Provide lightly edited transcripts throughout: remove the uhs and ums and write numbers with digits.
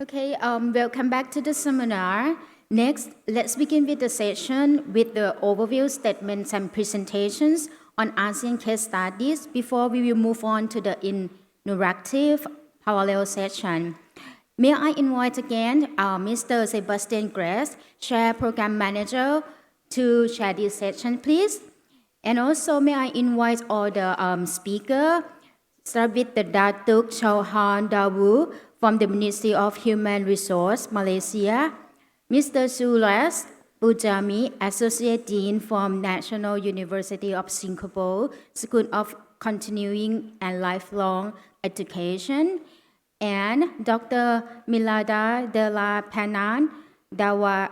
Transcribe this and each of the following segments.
Okay, welcome back to the seminar. Next, let's begin with the session with the overview statements and presentations on ASEAN case studies before we will move on to the interactive parallel session. May I invite again Mr. Sebastian Grace, Chair Program Manager, to share this session, please. And also, may I invite all the speakers, start with the Datuk Shahul Dawood from the Ministry of Human Resource, Malaysia, Mr. Suresh Punjabi, Associate Dean from National University of Singapore, School of Continuing and Lifelong Education, and Dr. Melina Dela Bandalaria,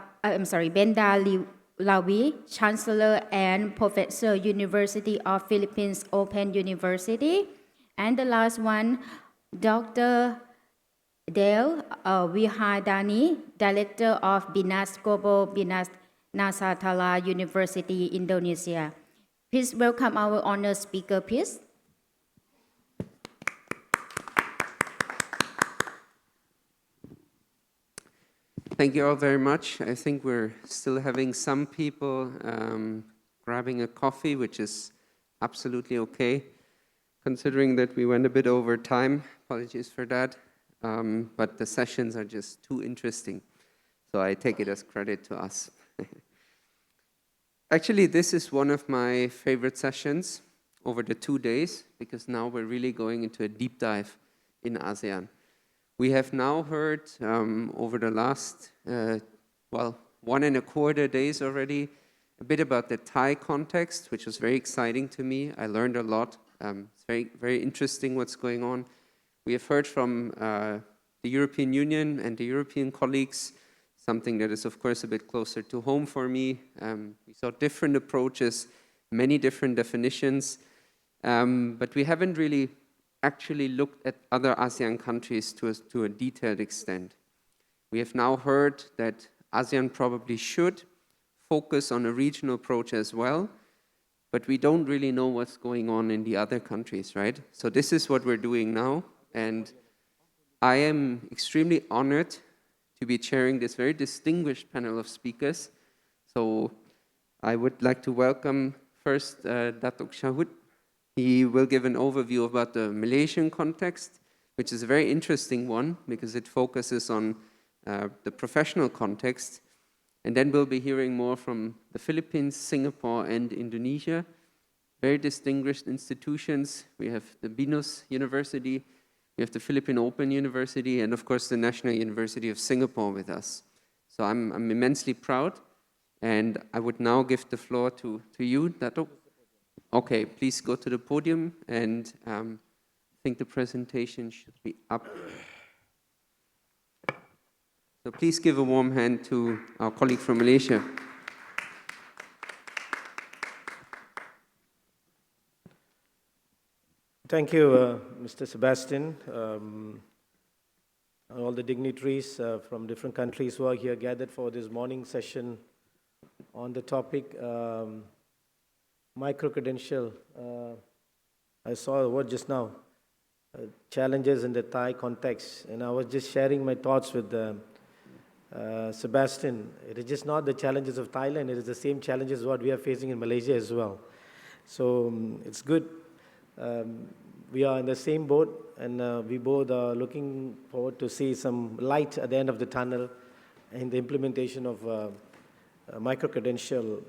Bandalaria, Chancellor and Professor, University of Philippines Open University. And the last one, Dr. Diah Wihardini, Director of BINAS Global BINAS Nusantara University, Indonesia. Please welcome our honored speaker, please. Thank you all very much. I think we're still having some people grabbing a coffee, which is absolutely okay, considering that we went a bit over time. Apologies for that. But the sessions are just too interesting. So I take it as credit to us. Actually, this is one of my favorite sessions over the 2 days, because now we're really going into a deep dive in ASEAN. We have now heard over the last, 1.25 days already, a bit about the Thai context, which was very exciting to me. I learned a lot. It's very, very interesting what's going on. We have heard from the European Union and the European colleagues, something that is, of course, a bit closer to home for me. We saw different approaches, many different definitions, but we haven't really actually looked at other ASEAN countries to a detailed extent. We have now heard that ASEAN probably should focus on a regional approach as well, but we don't really know what's going on in the other countries, right? So this is what we're doing now, and I am extremely honored to be chairing this very distinguished panel of speakers. So I would like to welcome first Datuk Shahul. He will give an overview about the Malaysian context, which is a very interesting one because it focuses on the professional context. And then we'll be hearing more from the Philippines, Singapore, and Indonesia. Very distinguished institutions. We have the BINUS University, we have the Philippine Open University, and of course the National University of Singapore with us. So I'm immensely proud. And I would now give the floor to you, Datuk. Okay, please go to the podium, and I think the presentation should be up. So please give a warm hand to our colleague from Malaysia. Thank you, Mr. Sebastian. All the dignitaries from different countries who are here gathered for this morning session on the topic micro-credential. I saw a word just now, challenges in the Thai context, and I was just sharing my thoughts with Sebastian. It is just not the challenges of Thailand, it is the same challenges what we are facing in Malaysia as well. So it's good. We are in the same boat, and we both are looking forward to see some light at the end of the tunnel in the implementation of micro-credential.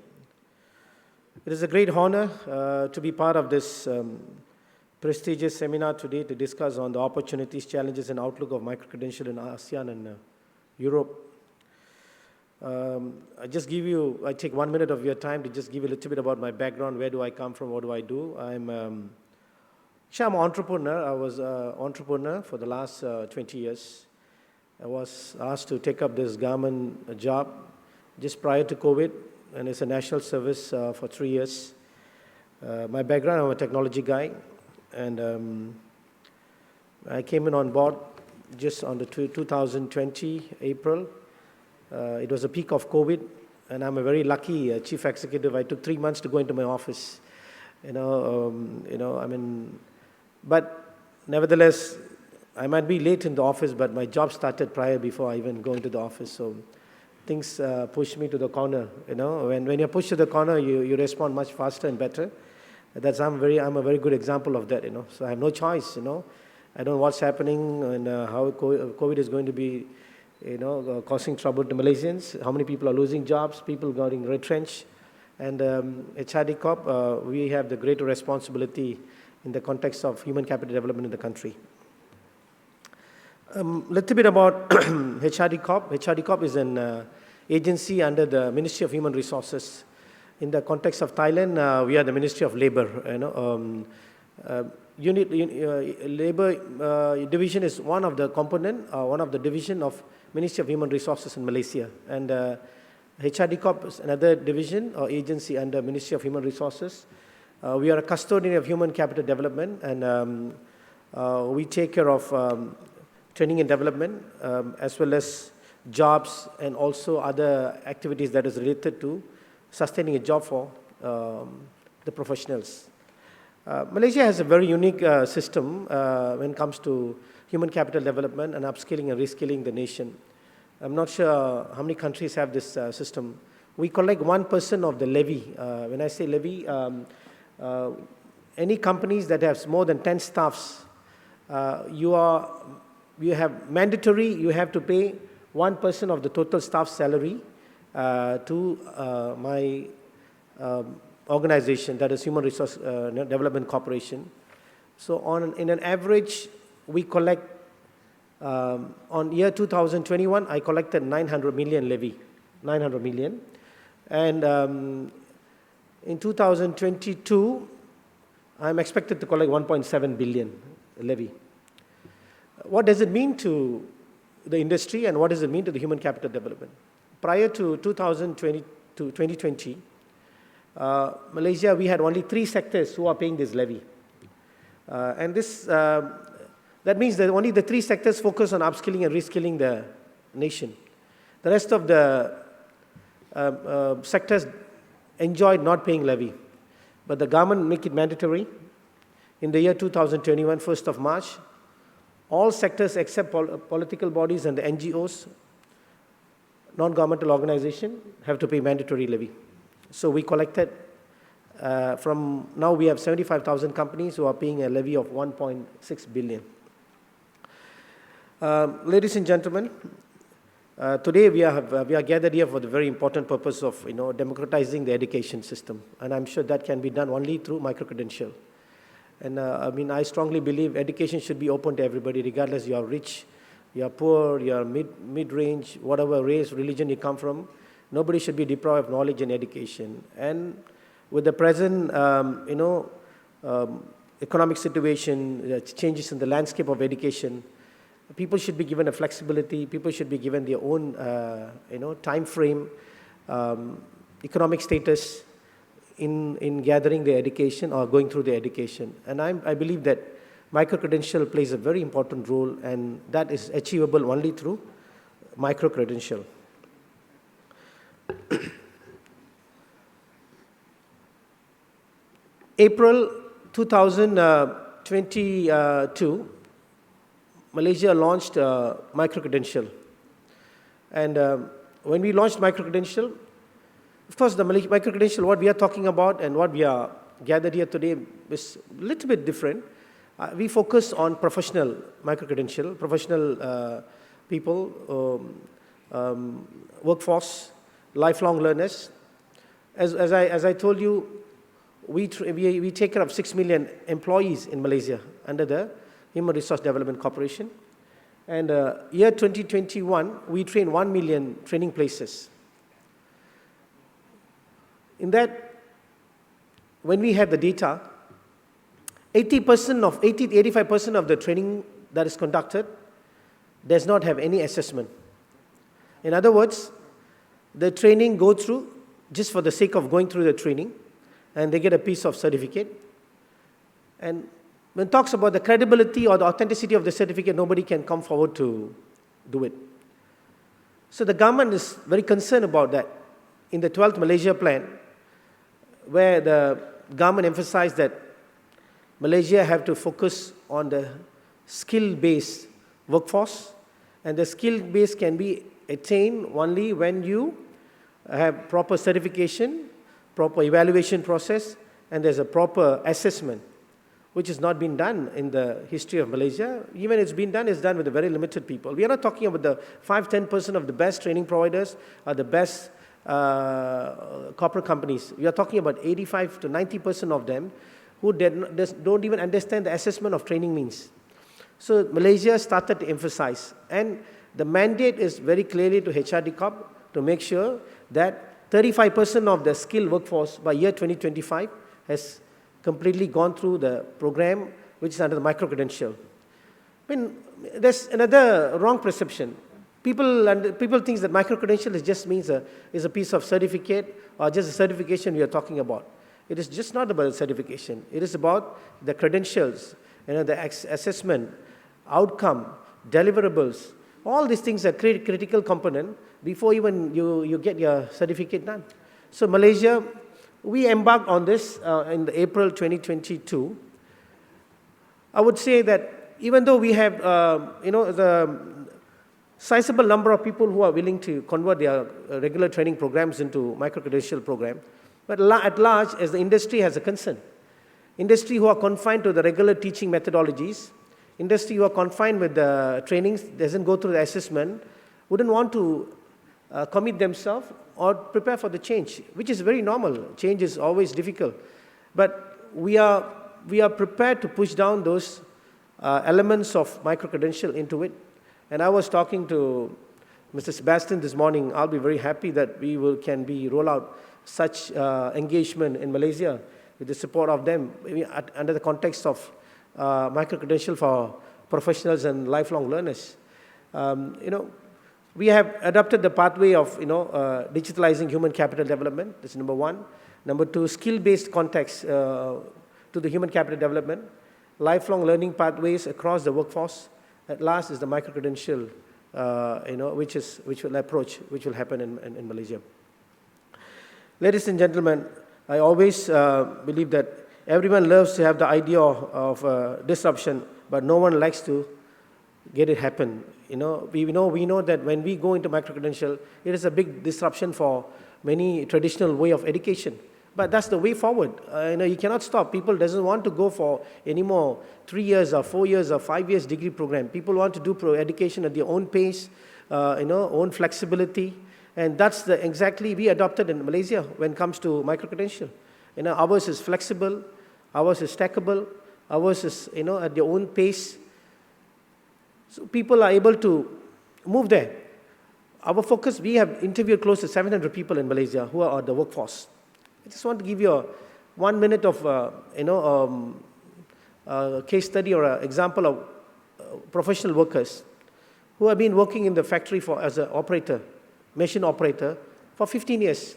It is a great honor to be part of this prestigious seminar today to discuss on the opportunities, challenges, and outlook of micro-credential in ASEAN and Europe. I take 1 minute of your time to just give you a little bit about my background. Where do I come from? What do I do? I'm an entrepreneur. I was an entrepreneur for the last 20 years. I was asked to take up this government job just prior to COVID, and it's a national service for 3 years. My background, I'm a technology guy, and I came in on board just on the 2020 April. It was a peak of COVID, and I'm a very lucky chief executive. I took 3 months to go into my office, but nevertheless, I might be late in the office, but my job started prior before I even go into the office. So things push me to the corner. When you're pushed to the corner, you respond much faster and better. I'm a very good example of that. So I have no choice. I don't know what's happening and how COVID is going to be, causing trouble to Malaysians. How many people are losing jobs? People getting retrenched. And HRD Corp, we have the greater responsibility in the context of human capital development in the country. Little bit about HRD Corp. HRD Corp is an agency under the Ministry of Human Resources. In the context of Thailand, we are the Ministry of Labour. Labour division is one of the component, one of the division of Ministry of Human Resources in Malaysia. And HRD Corp is another division or agency under Ministry of Human Resources. We are a custodian of human capital development, and we take care of training and development, as well as jobs and also other activities that is related to sustaining a job for the professionals. Malaysia has a very unique system when it comes to human capital development and upskilling and reskilling the nation. I'm not sure how many countries have this system. We collect 1% of the levy. When I say levy, any companies that have more than 10 staffs, you have mandatory, you have to pay 1% of the total staff salary to my organization, that is Human Resource Development Corporation. So in an average, we collect, on year 2021, I collected 900 million levy, 900 million. And in 2022, I'm expected to collect 1.7 billion levy. What does it mean to the industry and what does it mean to the human capital development? Prior to 2020, Malaysia, we had only 3 sectors who are paying this levy. And that means that only the 3 sectors focus on upskilling and reskilling the nation. The rest of the sectors enjoyed not paying levy. But the government make it mandatory. In the year 2021, 1st of March, all sectors except political bodies and the NGOs, non-governmental organizations, have to pay mandatory levy. So we collected, from now we have 75,000 companies who are paying a levy of 1.6 billion. Ladies and gentlemen, today we are gathered here for the very important purpose of democratizing the education system, and I'm sure that can be done only through micro-credential. And I strongly believe education should be open to everybody, regardless you are rich, you are poor, you are mid-range, whatever race, religion you come from. Nobody should be deprived of knowledge and education. And with the present, economic situation, changes in the landscape of education, people should be given a flexibility. People should be given their own, time frame, economic status in gathering their education or going through their education. And I believe that micro-credential plays a very important role, and that is achievable only through micro-credential. April 2022, Malaysia launched micro-credential. And when we launched micro-credential, of course, the micro-credential, what we are talking about and what we are gathered here today is a little bit different. We focus on professional micro-credential, professional people, workforce, lifelong learners. As I told you, we take care of 6 million employees in Malaysia under the Human Resource Development Corporation. And year 2021, we trained 1 million training places. In that, when we had the data, 85% of the training that is conducted does not have any assessment. In other words, the training go through just for the sake of going through the training, and they get a piece of certificate. And when it talks about the credibility or the authenticity of the certificate, nobody can come forward to do it. So the government is very concerned about that. In the 12th Malaysia Plan, where the government emphasized that Malaysia have to focus on the skill-based workforce, and the skill base can be attained only when you have proper certification, proper evaluation process, and there's a proper assessment, which has not been done in the history of Malaysia. Even it's been done, it's done with a very limited people. We are not talking about the 5-10% of the best training providers or the best corporate companies. We are talking about 85 to 90% of them who don't even understand the assessment of training means. So Malaysia started to emphasize, and the mandate is very clearly to HRD Corp to make sure that 35% of the skilled workforce by year 2025 has completely gone through the program which is under the micro-credential. I mean, there's another wrong perception. People think that micro-credential just means is a piece of certificate or just a certification we are talking about. It is just not about the certification. It is about the credentials, the assessment, outcome, deliverables. All these things are critical component before even you get your certificate done. So Malaysia, we embarked on this in April 2022. I would say that even though we have, the sizable number of people who are willing to convert their regular training programs into micro-credential program, but at large, as the industry has a concern, industry who are confined to the regular teaching methodologies, industry who are confined with the trainings, doesn't go through the assessment, wouldn't want to commit themselves or prepare for the change, which is very normal. Change is always difficult. But we are prepared to push down those elements of micro-credential into it. And I was talking to Mr. Sebastian this morning. I'll be very happy that we can roll out such engagement in Malaysia with the support of them under the context of micro-credential for professionals and lifelong learners. We have adopted the pathway of digitalizing human capital development. That's number one. Number two, skill-based context to the human capital development. Lifelong learning pathways across the workforce. At last is the micro-credential, which will happen in Malaysia. Ladies and gentlemen, I always believe that everyone loves to have the idea of disruption, but no one likes to get it happen. We know that when we go into micro-credential, it is a big disruption for many traditional way of education. But that's the way forward. You cannot stop. People doesn't want to go for any more 3 years or 4 years or 5 years degree program. People want to do education at their own pace, own flexibility. And that's exactly we adopted in Malaysia when it comes to micro-credential. Ours is flexible, ours is stackable, ours is at their own pace. So people are able to move there. Our focus, we have interviewed close to 700 people in Malaysia who are the workforce. I just want to give you 1 minute of case study or an example of professional workers who have been working in the factory as an operator, machine operator, for 15 years.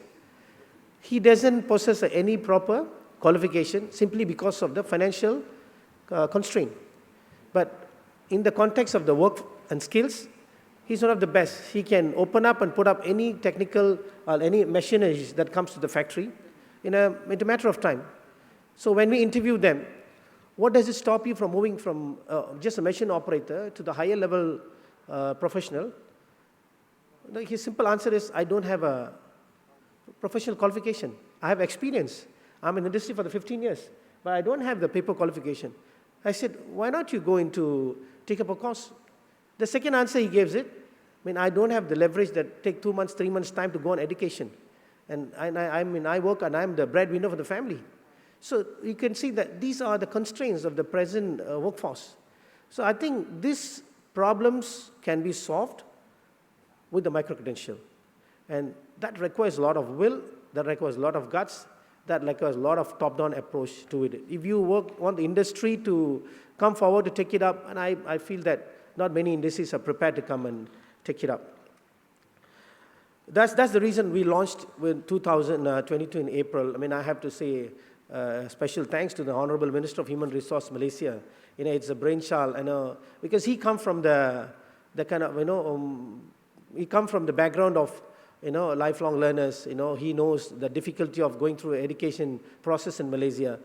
He doesn't possess any proper qualification simply because of the financial constraint. But in the context of the work and skills, he's one of the best. He can open up and put up any technical or any machinery that comes to the factory in a matter of time. So when we interview them, what does it stop you from moving from just a machine operator to the higher level professional? His simple answer is, I don't have a professional qualification. I have experience. I'm in the industry for the 15 years, but I don't have the paper qualification. I said, why not you go take up a course? The second answer he gives it, I don't have the leverage that take 2 months, 3 months time to go on education. And I work and I'm the breadwinner for the family. So you can see that these are the constraints of the present workforce. So I think these problems can be solved with the micro-credential. And that requires a lot of will, that requires a lot of guts, that requires a lot of top-down approach to it. If you want the industry to come forward to take it up, and I feel that not many industries are prepared to come and take it up. That's the reason we launched in 2022 in April. I have to say special thanks to the Honorable Minister of Human Resource Malaysia. It's a brainchild, because he come from the kind of, he come from the background of lifelong learners. He knows the difficulty of going through education process in Malaysia.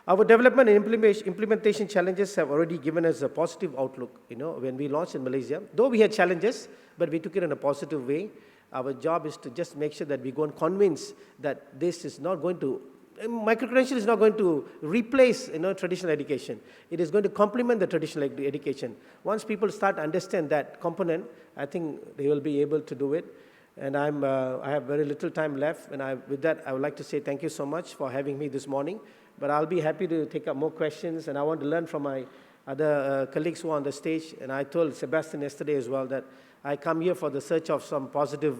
Our development and implementation challenges have already given us a positive outlook. When we launched in Malaysia, though we had challenges, but we took it in a positive way. Our job is to just make sure that we go and convince that this is not going to, micro-credential is not going to replace traditional education. It is going to complement the traditional education. Once people start to understand that component, I think they will be able to do it. And I have very little time left, and with that, I would like to say thank you so much for having me this morning. But I'll be happy to take up more questions, and I want to learn from my other colleagues who are on the stage. And I told Sebastian yesterday as well that I come here for the search of some positive,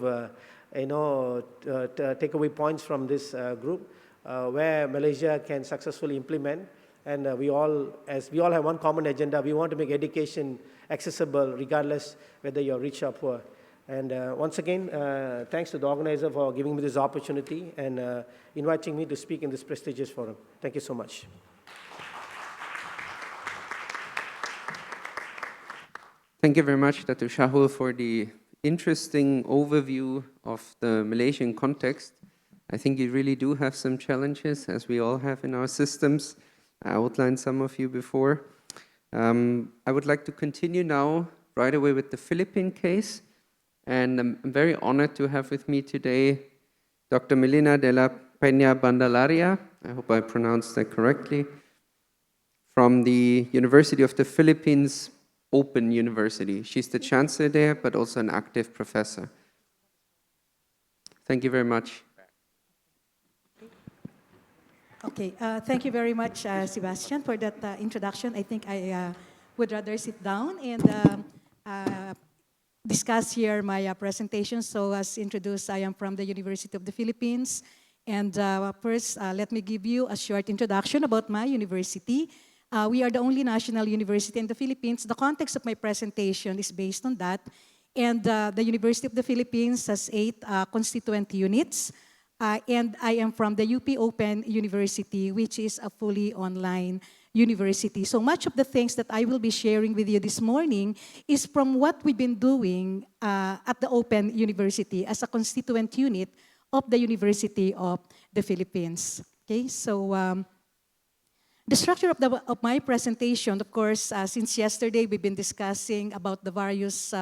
takeaway points from this group, where Malaysia can successfully implement. And we all have one common agenda. We want to make education accessible, regardless whether you're rich or poor. And once again, thanks to the organizer for giving me this opportunity and inviting me to speak in this prestigious forum. Thank you so much. Thank you very much, Datuk Shahul, for the interesting overview of the Malaysian context. I think you really do have some challenges, as we all have in our systems. I outlined some of you before. I would like to continue now right away with the Philippine case. And I'm very honored to have with me today Dr. Melina Dela Peña Bandalaria, I hope I pronounced that correctly, from the University of the Philippines Open University. She's the chancellor there, but also an active professor. Thank you very much. Okay, thank you very much, Sebastian, for that introduction. I think I would rather sit down and discuss here my presentation. So as introduced, I am from the University of the Philippines. And first, let me give you a short introduction about my university. We are the only national university in the Philippines. The context of my presentation is based on that. And the University of the Philippines has 8 constituent units. And I am from the UP Open University, which is a fully online university. So much of the things that I will be sharing with you this morning is from what we've been doing at the Open University as a constituent unit of the University of the Philippines. Okay, so the structure of my presentation, of course, since yesterday we've been discussing about the various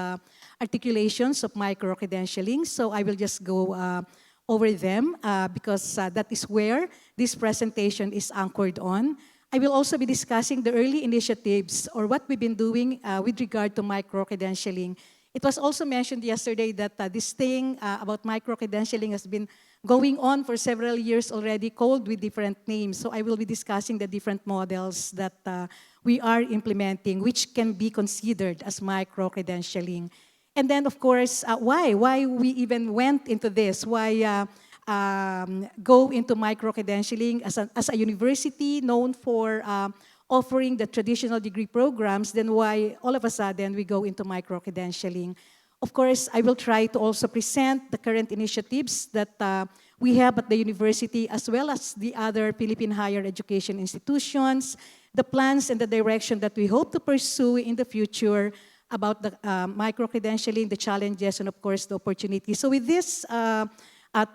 articulations of micro-credentialing. So I will just go over them because that is where this presentation is anchored on. I will also be discussing the early initiatives or what we've been doing with regard to micro-credentialing. It was also mentioned yesterday that this thing about micro-credentialing has been going on for several years already, called with different names. So I will be discussing the different models that we are implementing, which can be considered as micro-credentialing. And then, of course, why we even went into this, why go into micro-credentialing as a university known for offering the traditional degree programs, then why all of a sudden we go into micro-credentialing. Of course, I will try to also present the current initiatives that we have at the university as well as the other Philippine higher education institutions, the plans and the direction that we hope to pursue in the future about the micro-credentialing, the challenges, and of course the opportunities. So with this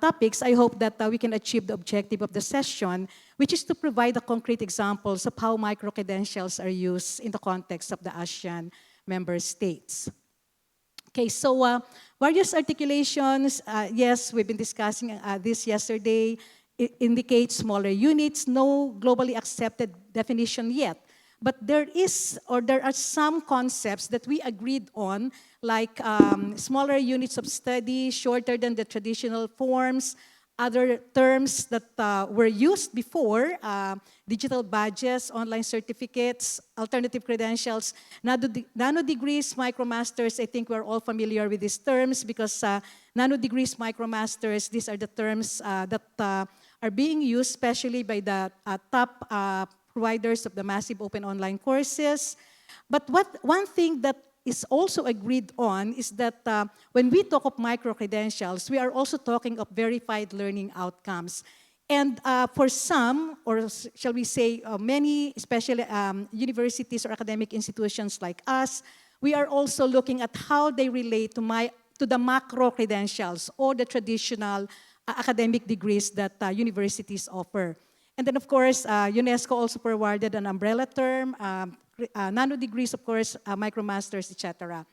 topics, I hope that we can achieve the objective of the session, which is to provide the concrete examples of how micro-credentials are used in the context of the ASEAN member states. Okay, so various articulations, yes, we've been discussing this yesterday. It indicates smaller units, no globally accepted definition yet. But there are some concepts that we agreed on, like smaller units of study, shorter than the traditional forms, other terms that were used before, digital badges, online certificates, alternative credentials, nano degrees, micromasters. I think we're all familiar with these terms because nano degrees, micromasters, these are the terms that are being used especially by the top providers of the massive open online courses. But one thing that is also agreed on is that when we talk of micro-credentials, we are also talking of verified learning outcomes. And for some, or shall we say many, especially universities or academic institutions like us, we are also looking at how they relate to the macro-credentials or the traditional academic degrees that universities offer. And then, of course, UNESCO also provided an umbrella term, nano degrees, of course, micromasters, etc.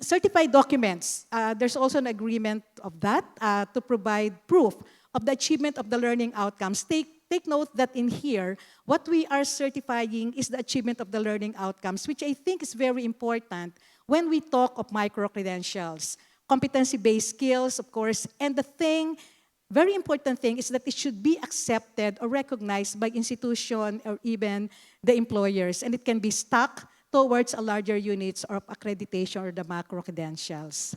Certified documents, there's also an agreement of that to provide proof of the achievement of the learning outcomes. Take note that in here, what we are certifying is the achievement of the learning outcomes, which I think is very important when we talk of micro-credentials. Competency-based skills, of course, and the very important thing is that it should be accepted or recognized by institution or even the employers, and it can be stuck towards a larger units of accreditation or the macro-credentials.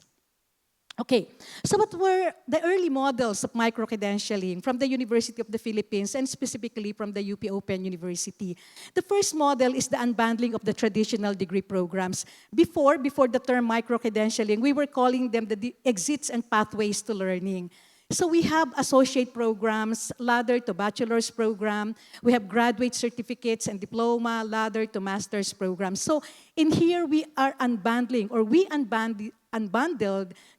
Okay, so what were the early models of micro-credentialing from the University of the Philippines and specifically from the UP Open University? The first model is the unbundling of the traditional degree programs. Before the term micro-credentialing, we were calling them the exits and pathways to learning. So we have associate programs, ladder to bachelor's program. We have graduate certificates and diploma, ladder to master's programs. So in here, we are unbundling, or we unbundled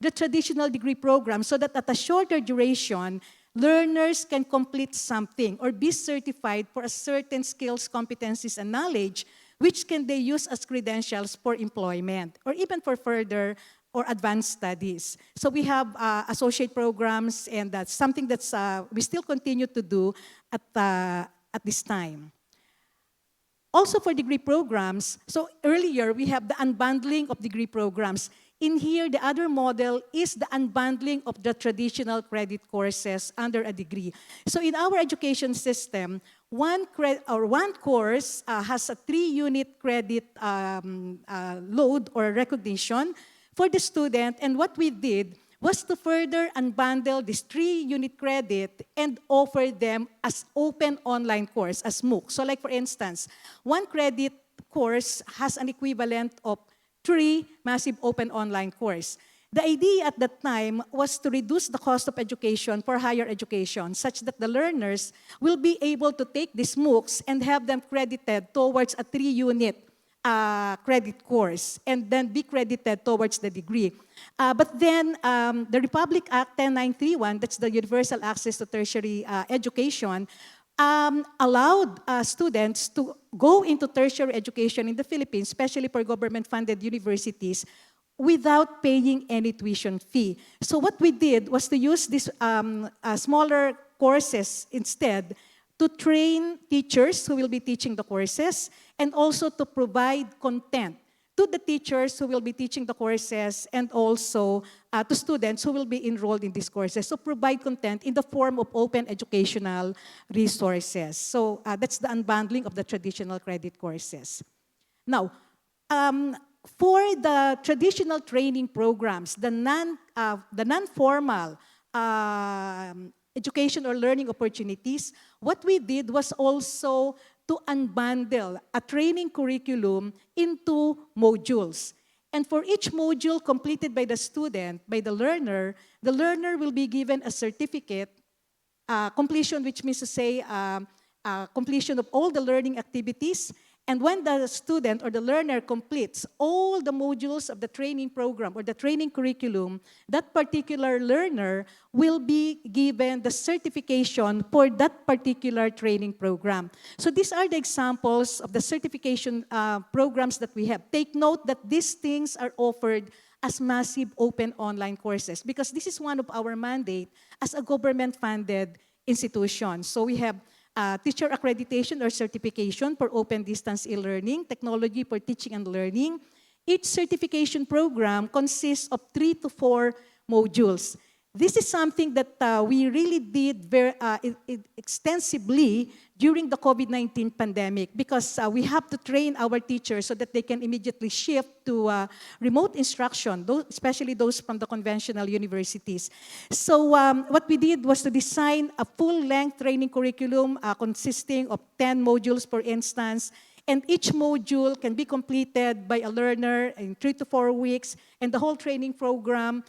the traditional degree program so that at a shorter duration, learners can complete something or be certified for a certain skills, competencies, and knowledge, which can they use as credentials for employment or even for further or advanced studies. So we have associate programs, and that's something that's we still continue to do at this time. Also for degree programs, so earlier we have the unbundling of degree programs. In here, the other model is the unbundling of the traditional credit courses under a degree. So in our education system, one course has a 3-unit credit load or recognition for the student, and what we did was to further unbundle this 3-unit credit and offer them as open online course, as MOOC. So like for instance, 1 credit course has an equivalent of 3 massive open online course. The idea at that time was to reduce the cost of education for higher education such that the learners will be able to take these MOOCs and have them credited towards a 3-unit credit course and then be credited towards the degree. But then the Republic Act 10931, that's the Universal Access to Tertiary Education, allowed students to go into tertiary education in the Philippines, especially for government-funded universities, without paying any tuition fee. So what we did was to use these smaller courses instead to train teachers who will be teaching the courses and also to provide content to the teachers who will be teaching the courses and also to students who will be enrolled in these courses. So provide content in the form of open educational resources. So that's the unbundling of the traditional credit courses. Now, for the traditional training programs, the non-formal education or learning opportunities, what we did was also to unbundle a training curriculum into modules. And for each module completed by the student, by the learner will be given a certificate, completion, which means to say completion of all the learning activities. And when the student or the learner completes all the modules of the training program or the training curriculum, that particular learner will be given the certification for that particular training program. So these are the examples of the certification programs that we have. Take note that these things are offered as massive open online courses because this is one of our mandate as a government-funded institution. So we have teacher accreditation or certification for open distance e-learning, technology for teaching and learning. Each certification program consists of 3 to 4 modules. This is something that we really did very extensively during the COVID-19 pandemic because we have to train our teachers so that they can immediately shift to remote instruction, especially those from the conventional universities. So what we did was to design a full-length training curriculum consisting of 10 modules, for instance, and each module can be completed by a learner in 3 to 4 weeks, and the whole training program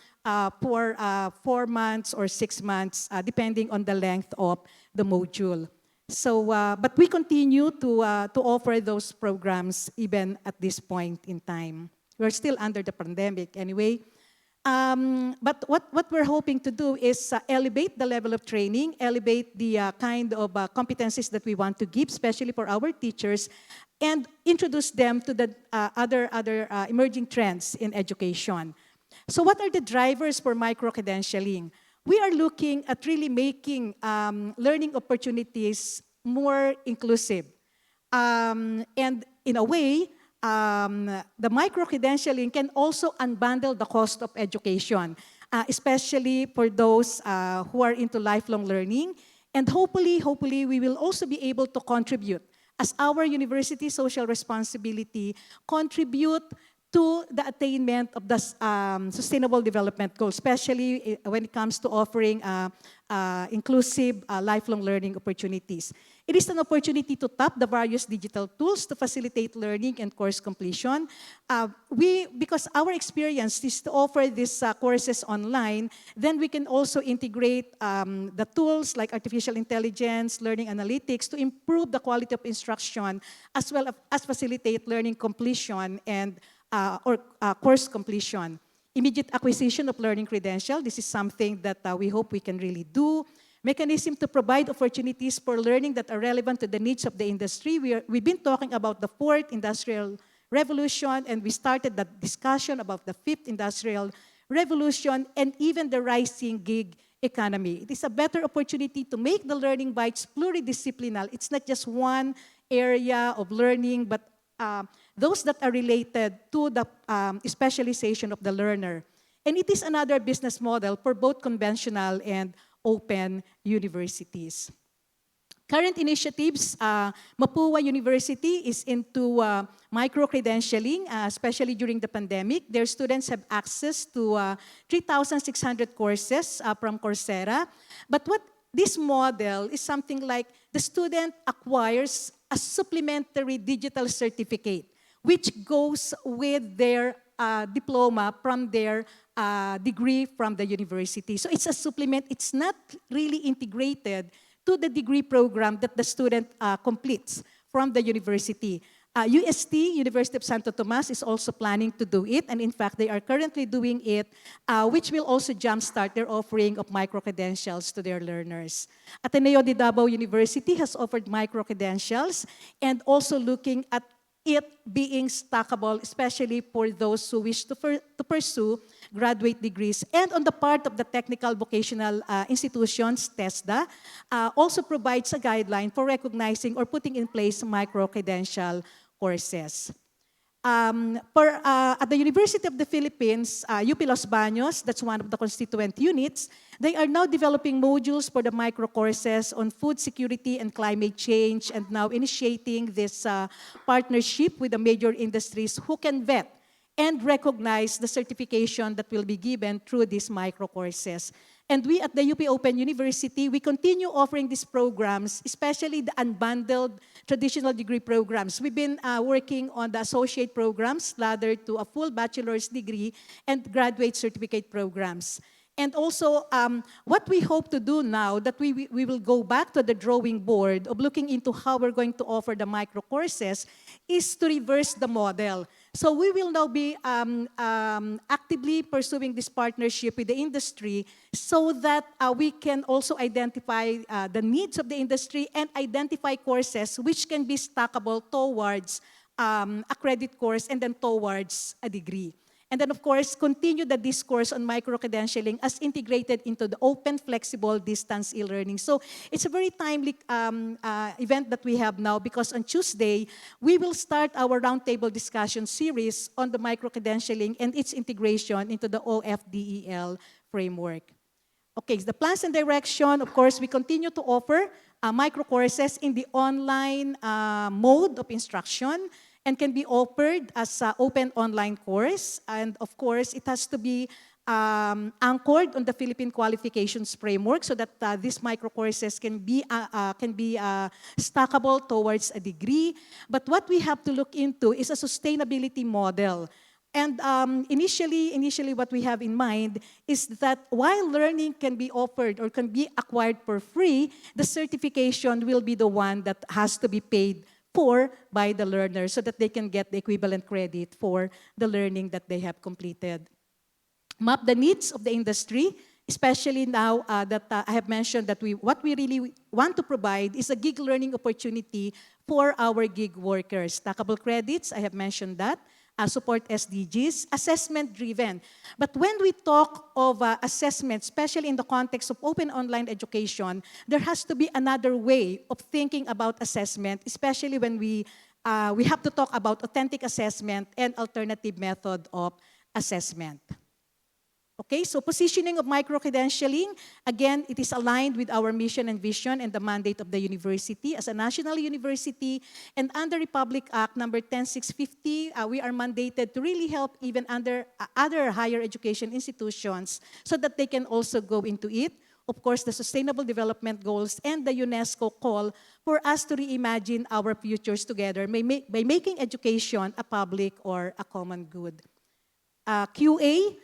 for 4 months or 6 months, depending on the length of the module. So, but we continue to offer those programs even at this point in time. We're still under the pandemic anyway. But what we're hoping to do is elevate the level of training, elevate the kind of competencies that we want to give, especially for our teachers, and introduce them to the other emerging trends in education. So what are the drivers for micro-credentialing? We are looking at really making learning opportunities more inclusive. And in a way, the micro-credentialing can also unbundle the cost of education, especially for those who are into lifelong learning. And hopefully, we will also be able to contribute as our university social responsibility, contribute to the attainment of the Sustainable Development Goals, especially when it comes to offering inclusive lifelong learning opportunities. It is an opportunity to tap the various digital tools to facilitate learning and course completion. Because our experience is to offer these courses online, then we can also integrate the tools like artificial intelligence, learning analytics to improve the quality of instruction as well as facilitate learning completion and course completion. Immediate acquisition of learning credential, this is something that we hope we can really do. Mechanism to provide opportunities for learning that are relevant to the needs of the industry. We've been talking about the 4th Industrial Revolution, and we started the discussion about the 5th Industrial Revolution and even the rising gig economy. It is a better opportunity to make the learning bites pluridisciplinary. It's not just one area of learning, but those that are related to the specialization of the learner. And it is another business model for both conventional and open universities. Current initiatives, Mapua University is into micro-credentialing, especially during the pandemic. Their students have access to 3,600 courses from Coursera. But what this model is something like the student acquires a supplementary digital certificate, which goes with their diploma from their degree from the university. So it's a supplement. It's not really integrated to the degree program that the student completes from the university. UST, University of Santo Tomas, is also planning to do it, and in fact, they are currently doing it, which will also jumpstart their offering of micro-credentials to their learners. Ateneo de Davao University has offered micro-credentials and also looking at it being stackable, especially for those who wish to pursue graduate degrees. And on the part of the technical vocational institutions, TESDA, also provides a guideline for recognizing or putting in place micro-credential courses. At the University of the Philippines, UP Los Baños, that's one of the constituent units, they are now developing modules for the micro courses on food security and climate change, and now initiating this partnership with the major industries who can vet and recognize the certification that will be given through these micro courses. And we at the UP Open University, we continue offering these programs, especially the unbundled traditional degree programs. We've been working on the associate programs, laddered to a full bachelor's degree and graduate certificate programs. And also, what we hope to do now, that we will go back to the drawing board of looking into how we're going to offer the micro courses, is to reverse the model. So we will now be actively pursuing this partnership with the industry so that we can also identify the needs of the industry and identify courses which can be stackable towards a credit course and then towards a degree. And then, of course, continue the discourse on micro-credentialing as integrated into the open, flexible, distance e-learning. So it's a very timely event that we have now, because on Tuesday, we will start our roundtable discussion series on the micro-credentialing and its integration into the OFDEL framework. Okay, the plans and direction, of course, we continue to offer micro courses in the online mode of instruction, and can be offered as an open online course. And of course, it has to be anchored on the Philippine qualifications framework so that these micro courses can be stackable towards a degree. But what we have to look into is a sustainability model. And initially what we have in mind is that while learning can be offered or can be acquired for free, the certification will be the one that has to be paid for by the learner so that they can get the equivalent credit for the learning that they have completed. map the needs of the industry, especially now that I have mentioned that what we really want to provide is a gig learning opportunity for our gig workers. Stackable credits, I have mentioned that. Support SDGs, assessment-driven. But when we talk of assessment, especially in the context of open online education, there has to be another way of thinking about assessment, especially when we have to talk about authentic assessment and alternative method of assessment. Okay, so positioning of micro-credentialing, again, it is aligned with our mission and vision and the mandate of the university. As a national university and under Republic Act number 10650, we are mandated to really help even under other higher education institutions so that they can also go into it. Of course, the Sustainable Development Goals and the UNESCO call for us to reimagine our futures together by making education a public or a common good. QA,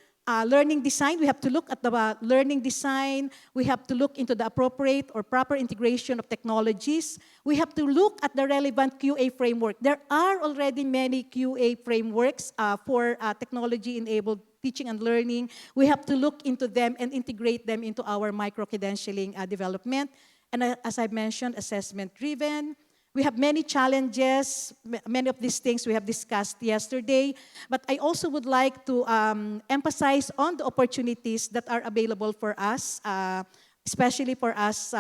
learning design, we have to look at the learning design. We have to look into the appropriate or proper integration of technologies. We have to look at the relevant QA framework. There are already many QA frameworks for technology-enabled teaching and learning. We have to look into them and integrate them into our micro-credentialing development. And as I mentioned, assessment-driven. We have many challenges, many of these things we have discussed yesterday, but I also would like to emphasize on the opportunities that are available for us, especially for us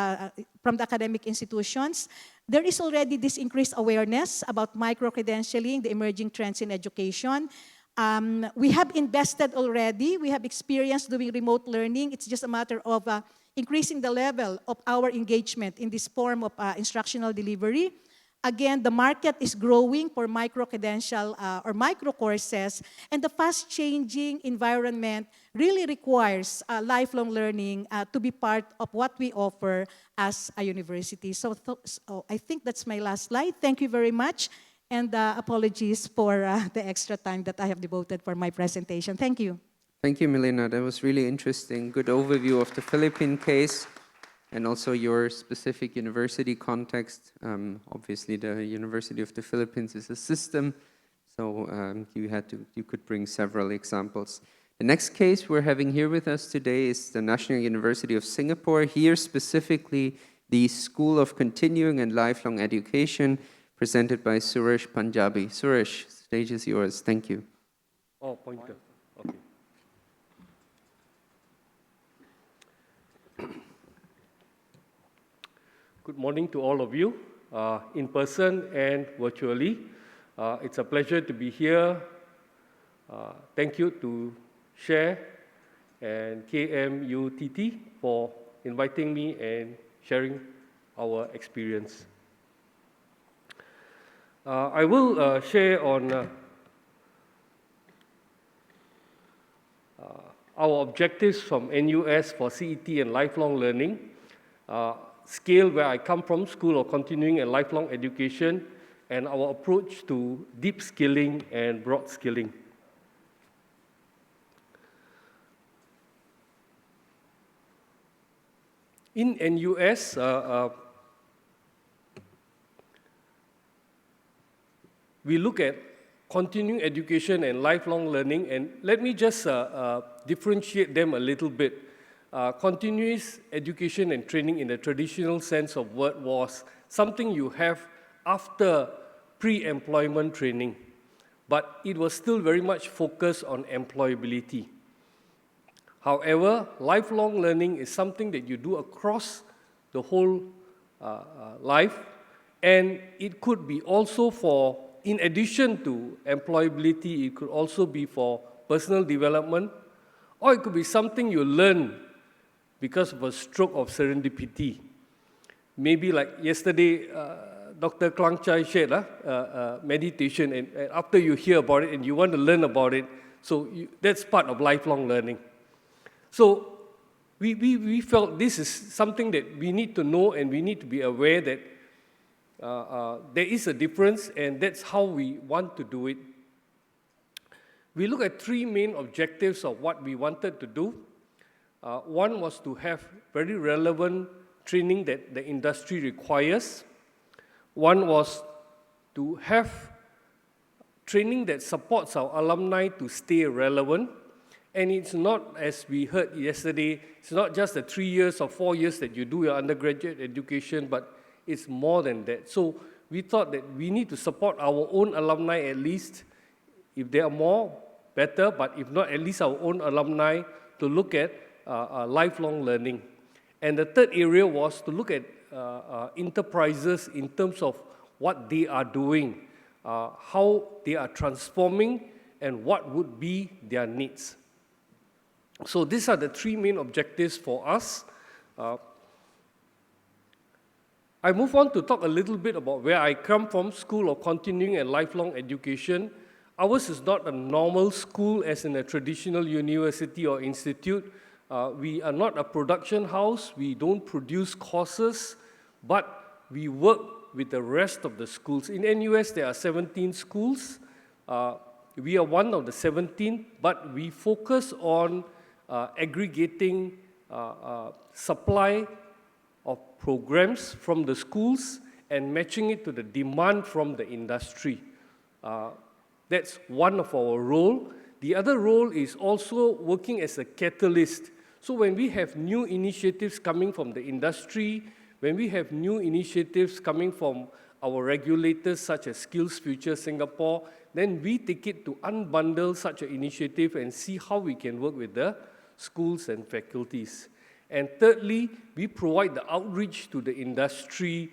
from the academic institutions. There is already this increased awareness about micro-credentialing, the emerging trends in education. We have invested already, we have experience doing remote learning. It's just a matter of increasing the level of our engagement in this form of instructional delivery. Again, the market is growing for micro-credential or micro-courses, and the fast-changing environment really requires lifelong learning to be part of what we offer as a university. So I think that's my last slide. Thank you very much, and apologies for the extra time that I have devoted for my presentation. Thank you. Thank you, Melina. That was really interesting. Good overview of the Philippine case and also your specific university context. Obviously, the University of the Philippines is a system, so you could bring several examples. The next case we're having here with us today is the National University of Singapore. Here specifically, the School of Continuing and Lifelong Education, presented by Suresh Punjabi. Suresh, stage is yours. Thank you. Oh, pointer. Okay. Good morning to all of you, in person and virtually. It's a pleasure to be here. Thank you to Shah and KMUTT for inviting me and sharing our experience. I will share on our objectives from NUS for CET and lifelong learning, scale where I come from, School of Continuing and Lifelong Education, and our approach to deep skilling and broad skilling. In NUS, we look at continuing education and lifelong learning, and let me just differentiate them a little bit. Continuous education and training in the traditional sense of word was something you have after pre-employment training, but it was still very much focused on employability. However, lifelong learning is something that you do across the whole life, and it could be also for, in addition to employability, it could also be for personal development, or it could be something you learn because of a stroke of serendipity. Maybe like yesterday, Dr. Klang Chai shared meditation, and after you hear about it and you want to learn about it, so that's part of lifelong learning. So we felt this is something that we need to know, and we need to be aware that there is a difference, and that's how we want to do it. We look at three main objectives of what we wanted to do. One was to have very relevant training that the industry requires. One was to have training that supports our alumni to stay relevant. And it's not, as we heard yesterday, it's not just the 3 years or 4 years that you do your undergraduate education, but it's more than that. So we thought that we need to support our own alumni at least. If there are more, better, but if not, at least our own alumni to look at lifelong learning. And the third area was to look at enterprises in terms of what they are doing, how they are transforming, and what would be their needs. So these are the three main objectives for us. I move on to talk a little bit about where I come from, School of Continuing and Lifelong Education. Ours is not a normal school as in a traditional university or institute. We are not a production house. We don't produce courses, but we work with the rest of the schools. In NUS, there are 17 schools. We are one of the 17, but we focus on aggregating supply of programs from the schools and matching it to the demand from the industry. That's one of our role. The other role is also working as a catalyst. So when we have new initiatives coming from the industry, when we have new initiatives coming from our regulators such as Skills Future Singapore, then we take it to unbundle such an initiative and see how we can work with the schools and faculties. And thirdly, we provide the outreach to the industry,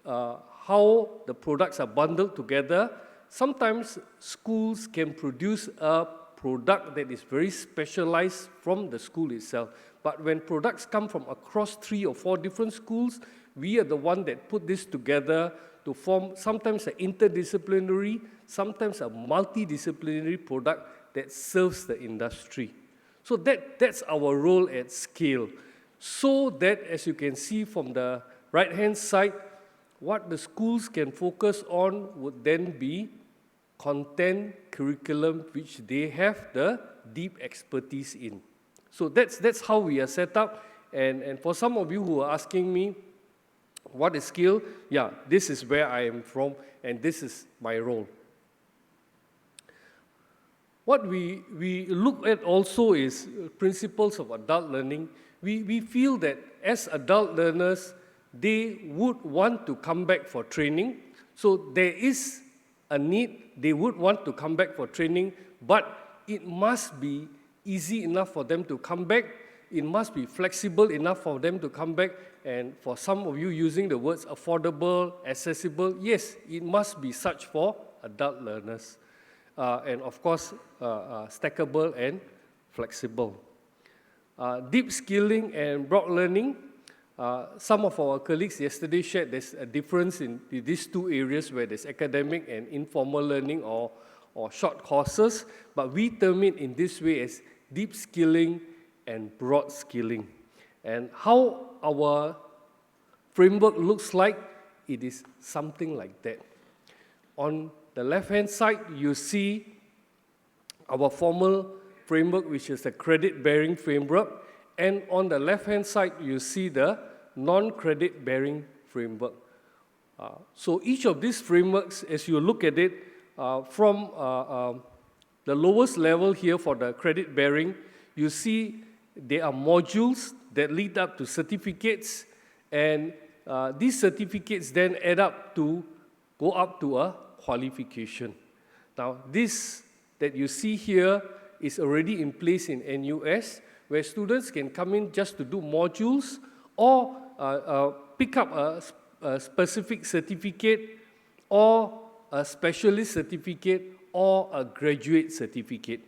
how the products are bundled together. Sometimes schools can produce a product that is very specialized from the school itself. But when products come from across 3 or 4 different schools, we are the one that put this together to form sometimes an interdisciplinary, sometimes a multidisciplinary product that serves the industry. So that's our role at scale. So that, as you can see from the right-hand side, what the schools can focus on would then be content, curriculum, which they have the deep expertise in. So that's how we are set up. And for some of you who are asking me, what is skill? Yeah, this is where I am from, and this is my role. What we look at also is principles of adult learning. We feel that as adult learners, they would want to come back for training. So there is a need, they would want to come back for training, but it must be easy enough for them to come back. It must be flexible enough for them to come back. And for some of you using the words affordable, accessible, yes, it must be such for adult learners. And of course, stackable and flexible. Deep skilling and broad learning. Some of our colleagues yesterday shared there's a difference in these two areas where there's academic and informal learning or short courses, but we term it in this way as deep skilling and broad skilling. And how our framework looks like, it is something like that. On the left-hand side, you see our formal framework, which is the credit-bearing framework, and on the left-hand side, you see the non-credit-bearing framework. So each of these frameworks, as you look at it, from the lowest level here for the credit-bearing, you see there are modules that lead up to certificates, and these certificates then add up to, go up to a qualification. Now, this that you see here is already in place in NUS, where students can come in just to do modules or pick up a specific certificate or a specialist certificate or a graduate certificate.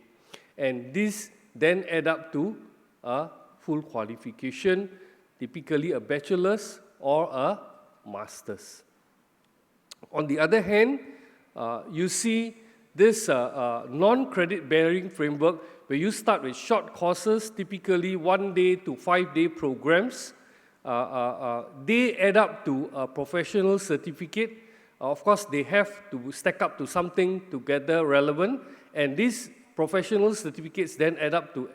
And this then add up to a full qualification, typically a bachelor's or a master's. On the other hand, you see this non-credit bearing framework where you start with short courses, typically 1-day to 5-day programs. They add up to a professional certificate. Of course, they have to stack up to something together relevant, and these professional certificates then add up to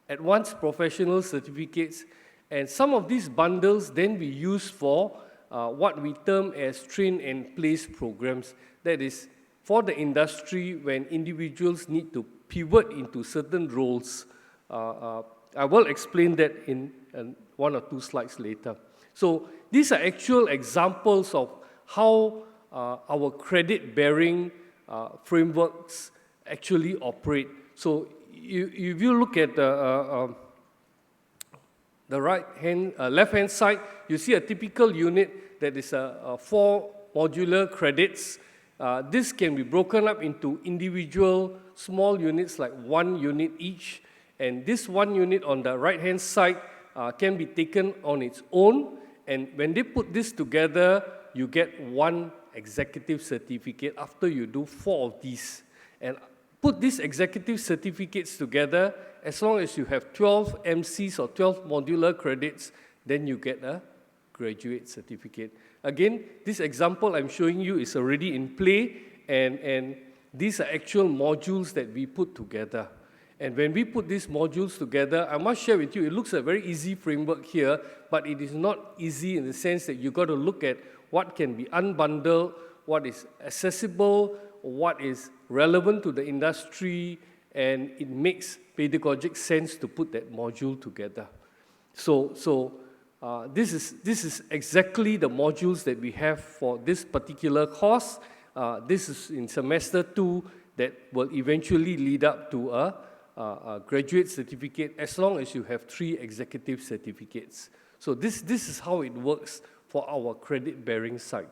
advanced professional certificates, and some of these bundles then we use for what we term as train and place programs. That is, for the industry when individuals need to pivot into certain roles, I will explain that in one or two slides later. So these are actual examples of how our credit-bearing frameworks actually operate. So if you look at the left-hand side, you see a typical unit that is 4 modular credits. This can be broken up into individual small units, like 1 unit each. And this 1 unit on the right-hand side can be taken on its own. And when they put this together, you get 1 executive certificate after you do 4 of these. And put these executive certificates together, as long as you have 12 MCs or 12 modular credits, then you get a graduate certificate. Again, this example I'm showing you is already in play, and these are actual modules that we put together. And when we put these modules together, I must share with you, it looks a very easy framework here, but it is not easy in the sense that you've got to look at what can be unbundled, what is accessible, what is relevant to the industry, and it makes pedagogic sense to put that module together. So this is exactly the modules that we have for this particular course. This is in semester 2 that will eventually lead up to a graduate certificate, as long as you have 3 executive certificates. So this is how it works for our credit-bearing side.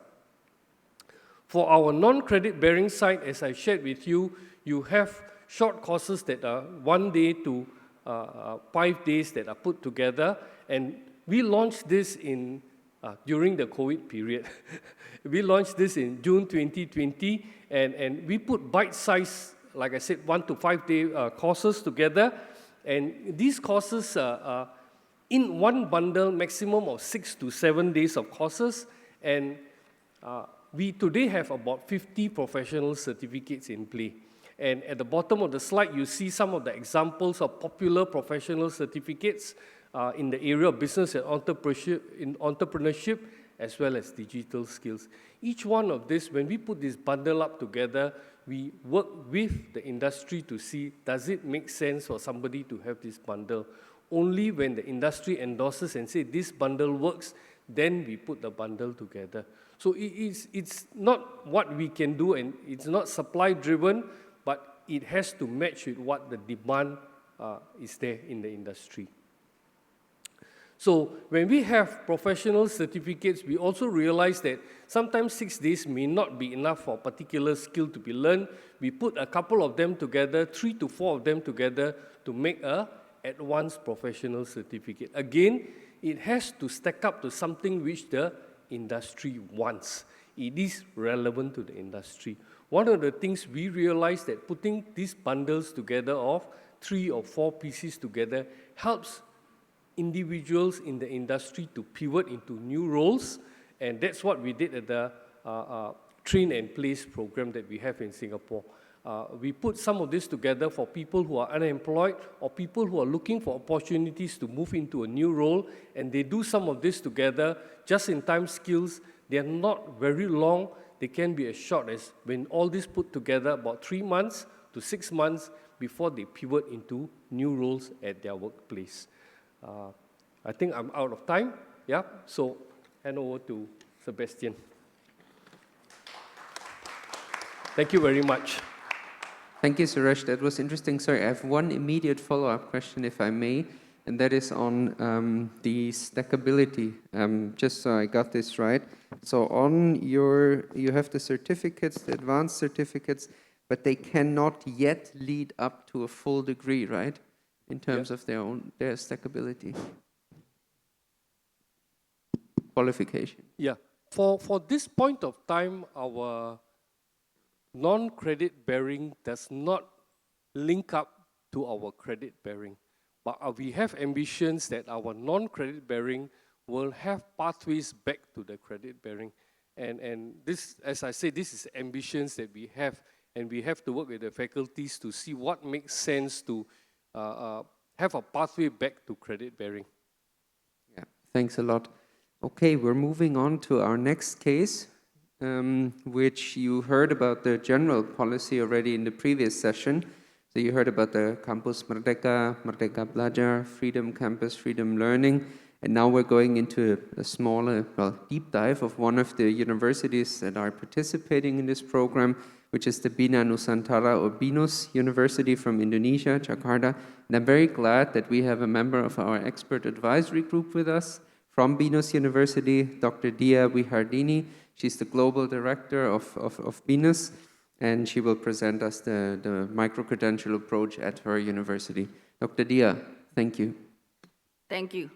For our non-credit-bearing side, as I shared with you, you have short courses that are 1 day to 5 days that are put together. And we launched this during the COVID period. We launched this in June 2020, and we put bite-sized, like I said, 1 to 5 day courses together. And these courses are in one bundle, maximum of 6 to 7 days of courses. And we today have about 50 professional certificates in play. And at the bottom of the slide, you see some of the examples of popular professional certificates in the area of business and entrepreneurship, as well as digital skills. Each one of this, when we put this bundle up together, we work with the industry to see, does it make sense for somebody to have this bundle? Only when the industry endorses and say this bundle works, then we put the bundle together. So it's not what we can do, and it's not supply-driven, but it has to match with what the demand is there in the industry. So when we have professional certificates, we also realize that sometimes 6 days may not be enough for a particular skill to be learned. We put a couple of them together, 3 to 4 of them together, to make a advanced professional certificate. Again, it has to stack up to something which the industry wants. It is relevant to the industry. One of the things we realized that putting these bundles together of 3 or 4 pieces together helps individuals in the industry to pivot into new roles, and that's what we did at the Train and Place program that we have in Singapore. We put some of this together for people who are unemployed or people who are looking for opportunities to move into a new role, and they do some of this together, just-in-time skills. They are not very long. They can be as short as, when all this put together, about 3 months to 6 months before they pivot into new roles at their workplace. I think I'm out of time. Yeah, so hand over to Sebastian. Thank you very much. Thank you, Suresh. That was interesting. Sorry, I have one immediate follow-up question, if I may, and that is on the stackability. Just so I got this right. So on you have the certificates, the advanced certificates, but they cannot yet lead up to a full degree, right? In terms of their stackability. Qualification. Yeah. For this point of time, our non-credit bearing does not link up to our credit bearing. But we have ambitions that our non-credit bearing will have pathways back to the credit bearing. And this, as I say, this is ambitions that we have, and we have to work with the faculties to see what makes sense to have a pathway back to credit bearing. Yeah, thanks a lot. Okay, we're moving on to our next case, which you heard about the general policy already in the previous session. So you heard about the Campus Merdeka, Merdeka Belajar, Freedom Campus, Freedom Learning, and now we're going into a smaller, deep dive of one of the universities that are participating in this program, which is the Bina Nusantara or BINUS University from Indonesia, Jakarta. And I'm very glad that we have a member of our expert advisory group with us from BINUS University, Dr. Diah Wihardini. She's the global director of BINUS, and she will present us the micro-credential approach at her university. Dr. Diah, thank you. Thank you.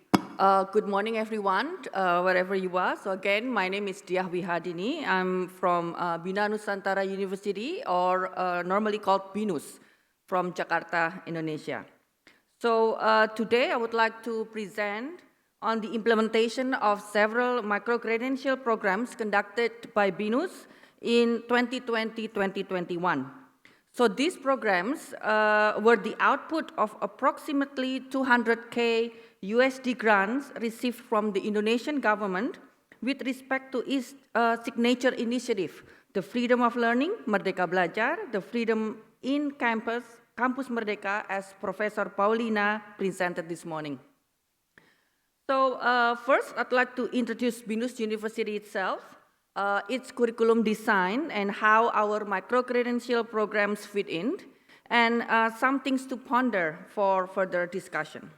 Good morning, everyone, wherever you are. So again, my name is Diah Wihardini. I'm from Bina Nusantara University, or normally called BINUS, from Jakarta, Indonesia. So today I would like to present on the implementation of several micro-credential programs conducted by BINUS in 2020-2021. So these programs were the output of approximately 200K USD grants received from the Indonesian government with respect to its signature initiative, the Freedom of Learning, Merdeka Belajar, the Freedom in Campus, Campus Merdeka, as Professor Paulina presented this morning. So first, I'd like to introduce BINUS University itself, its curriculum design, and how our micro-credential programs fit in, and some things to ponder for further discussion.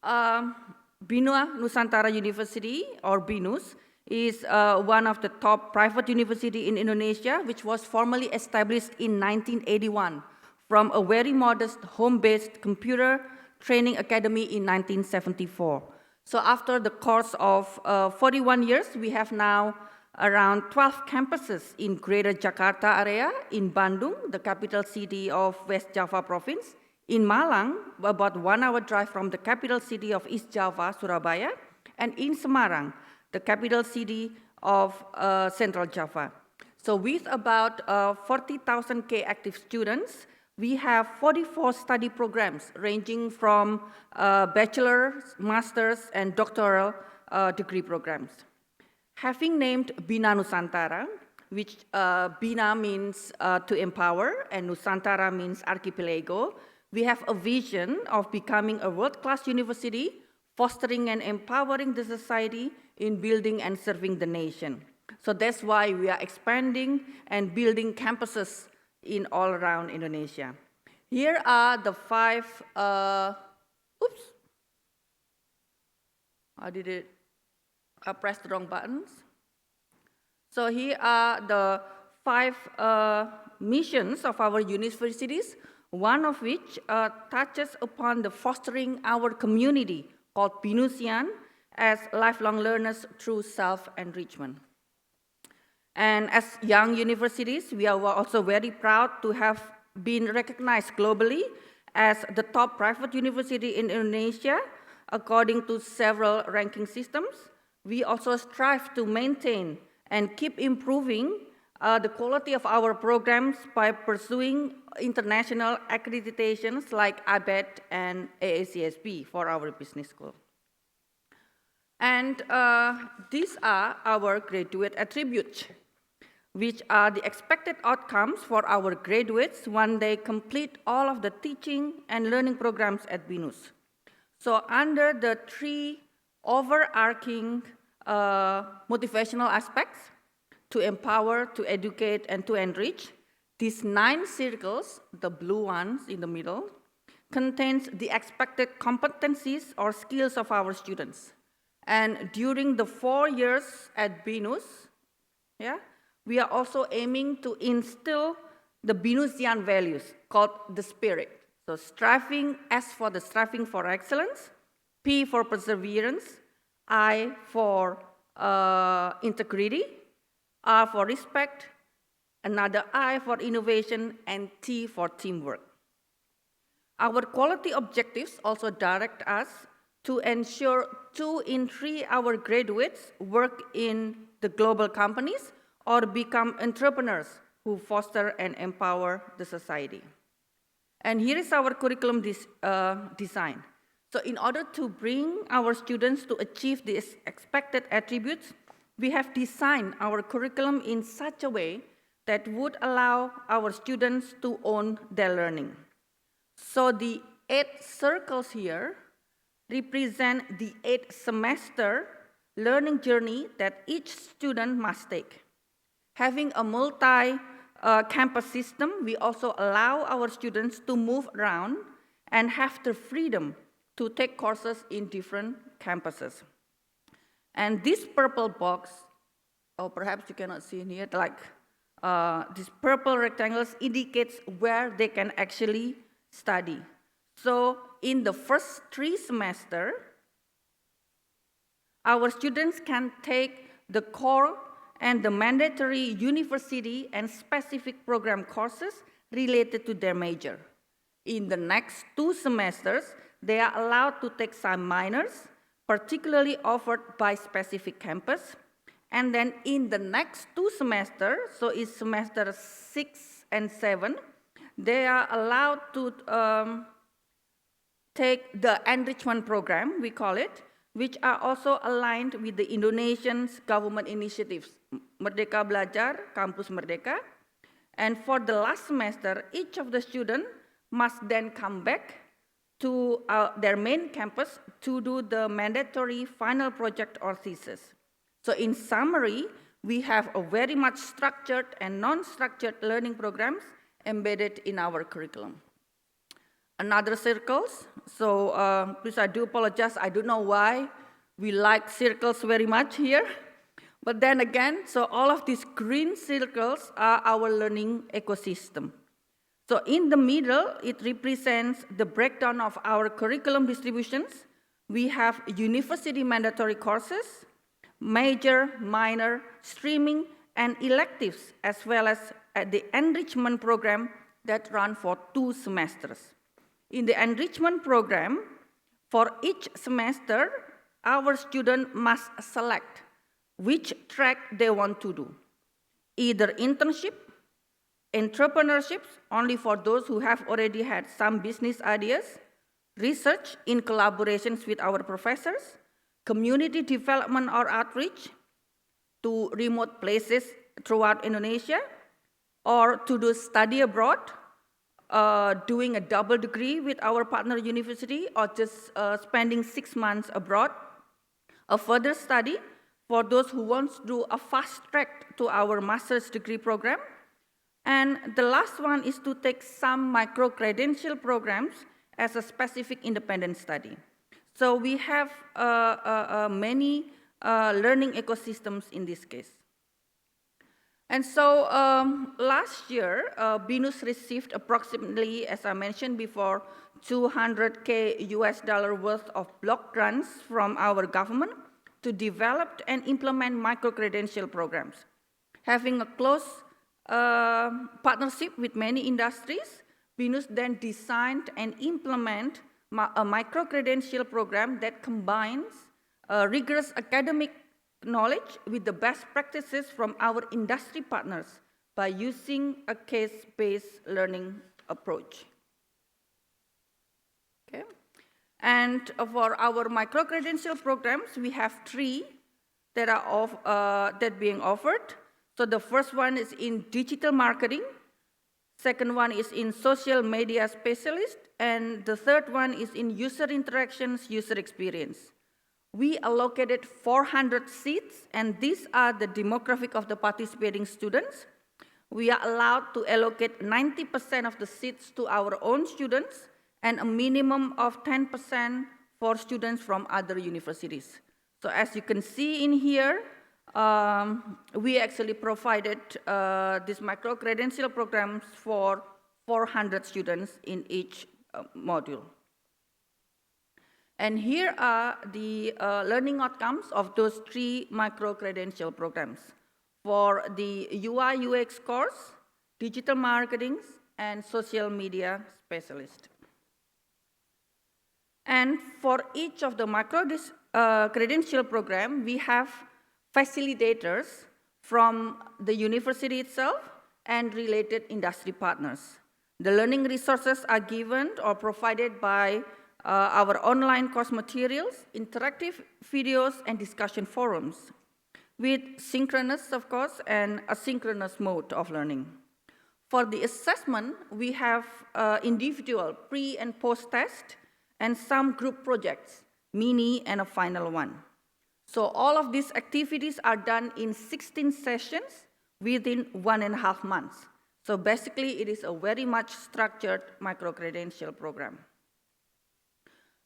Bina Nusantara University, or BINUS, is one of the top private university in Indonesia, which was formally established in 1981 from a very modest home-based computer training academy in 1974. So after the course of 41 years, we have now around 12 campuses in Greater Jakarta area, in Bandung, the capital city of West Java province, in Malang, about 1 hour drive from the capital city of East Java, Surabaya, and in Semarang, the capital city of Central Java. So with about 40,000 active students, we have 44 study programs ranging from bachelor's, master's, and doctoral degree programs. Having named Bina Nusantara, which Bina means to empower, and Nusantara means archipelago, we have a vision of becoming a world-class university, fostering and empowering the society in building and serving the nation. So that's why we are expanding and building campuses in all around Indonesia. Here are the 5, I pressed the wrong buttons. So here are the 5 missions of our universities, one of which touches upon the fostering our community called BINUSian as lifelong learners through self-enrichment. And as young universities, we are also very proud to have been recognized globally as the top private university in Indonesia, according to several ranking systems. We also strive to maintain and keep improving the quality of our programs by pursuing international accreditations like ABET and AACSB for our business school. And these are our graduate attributes, which are the expected outcomes for our graduates when they complete all of the teaching and learning programs at BINUS. So under the 3 overarching motivational aspects, to empower, to educate, and to enrich, these 9 circles, the blue ones in the middle, contains the expected competencies or skills of our students. And during the 4 years at BINUS, we are also aiming to instill the BINUSian values called the spirit. So striving, S for the striving for excellence, P for perseverance, I for integrity, R for respect, another I for innovation, and T for teamwork. Our quality objectives also direct us to ensure 2 in 3 our graduates work in the global companies or become entrepreneurs who foster and empower the society. And here is our curriculum design. So in order to bring our students to achieve these expected attributes, we have designed our curriculum in such a way that would allow our students to own their learning. So the 8 circles here represent the 8-semester learning journey that each student must take. Having a multi-campus system, we also allow our students to move around and have the freedom to take courses in different campuses. And this purple box, or perhaps you cannot see in here, like these purple rectangles indicates where they can actually study. So in the first 3 semesters, our students can take the core and the mandatory university and specific program courses related to their major. In the next 2 semesters, they are allowed to take some minors, particularly offered by specific campus. And then in the next 2 semesters, so it's semester 6 and 7, they are allowed to take the enrichment program, we call it, which are also aligned with the Indonesian government initiatives, Merdeka Belajar, Kampus Merdeka. And for the last semester, each of the students must then come back to their main campus to do the mandatory final project or thesis. So in summary, we have a very much structured and non-structured learning programs embedded in our curriculum. Another circles, so please I do apologize, I don't know why we like circles very much here. But then again, so all of these green circles are our learning ecosystem. So in the middle, it represents the breakdown of our curriculum distributions. We have university mandatory courses, major, minor, streaming, and electives, as well as the enrichment program that run for 2 semesters. In the enrichment program, for each semester, our student must select which track they want to do. Either internship, entrepreneurships, only for those who have already had some business ideas, research in collaborations with our professors, community development or outreach to remote places throughout Indonesia, or to do study abroad, doing a double degree with our partner university, or just spending 6 months abroad, a further study for those who want to do a fast track to our master's degree program. And the last one is to take some micro-credential programs as a specific independent study. So we have many learning ecosystems in this case. And so last year, BINUS received approximately, as I mentioned before, $200K worth of block grants from our government to develop and implement micro-credential programs. Having a close partnership with many industries, BINUS then designed and implement a micro-credential program that combines rigorous academic knowledge with the best practices from our industry partners by using a case-based learning approach. Okay. And for our micro-credential programs, we have 3 that are being offered. So the first one is in digital marketing, second one is in social media specialist, and the third one is in user interactions, user experience. We allocated 400 seats, and these are the demographic of the participating students. We are allowed to allocate 90% of the seats to our own students and a minimum of 10% for students from other universities. So as you can see in here, we actually provided these micro-credential programs for 400 students in each module. And here are the learning outcomes of those 3 micro-credential programs for the UI UX course, digital marketing, and social media specialist. And for each of the micro-credential program, we have facilitators from the university itself and related industry partners. The learning resources are given or provided by our online course materials, interactive videos, and discussion forums. with synchronous, of course, and asynchronous mode of learning. For the assessment, we have individual pre and post test and some group projects, mini and a final one. So all of these activities are done in 16 sessions within 1.5 months. So basically, it is a very much structured micro-credential program.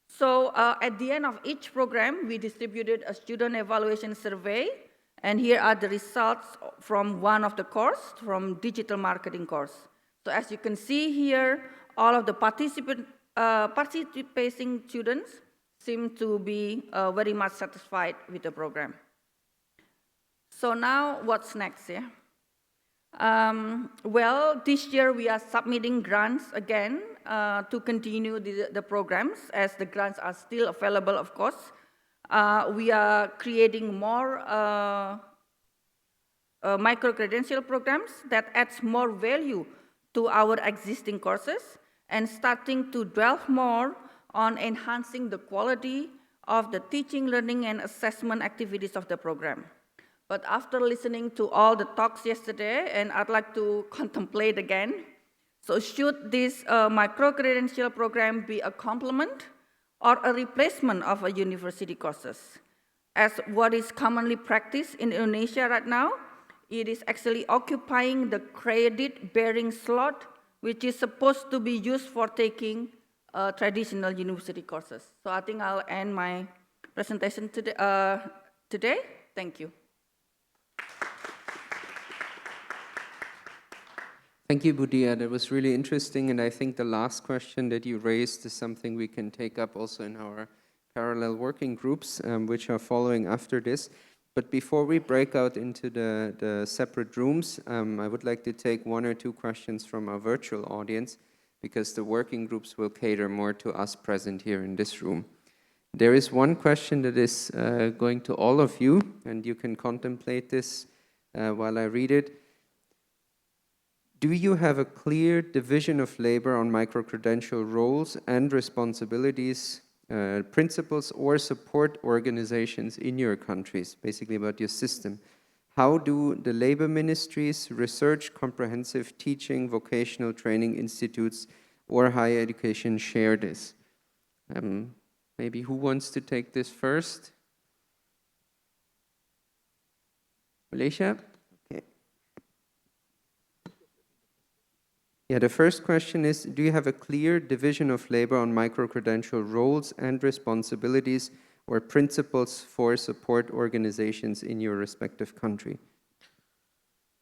So at the end of each program, we distributed a student evaluation survey, and here are the results from one of the course, from digital marketing course. So as you can see here, all of the participating students seem to be very much satisfied with the program. So now, what's next? Yeah? Well, this year we are submitting grants again to continue the programs, as the grants are still available, of course. We are creating more micro-credential programs that adds more value to our existing courses and starting to delve more on enhancing the quality of the teaching, learning, and assessment activities of the program. But after listening to all the talks yesterday, and I'd like to contemplate again, so should this micro-credential program be a complement or a replacement of a university courses? As what is commonly practiced in Indonesia right now, it is actually occupying the credit-bearing slot, which is supposed to be used for taking traditional university courses. So I think I'll end my presentation today. Thank you. Thank you, Diah. That was really interesting, and I think the last question that you raised is something we can take up also in our parallel working groups, which are following after this. But before we break out into the separate rooms, I would like to take 1 or 2 questions from our virtual audience, because the working groups will cater more to us present here in this room. There is one question that is going to all of you, and you can contemplate this while I read it. Do you have a clear division of labor on micro-credential roles and responsibilities, principles, or support organizations in your countries, basically about your system? How do the labor ministries, research, comprehensive teaching, vocational training institutes, or higher education share this? Maybe who wants to take this first? Malaysia? Okay. Yeah, the first question is, do you have a clear division of labor on micro-credential roles and responsibilities or principles for support organizations in your respective country?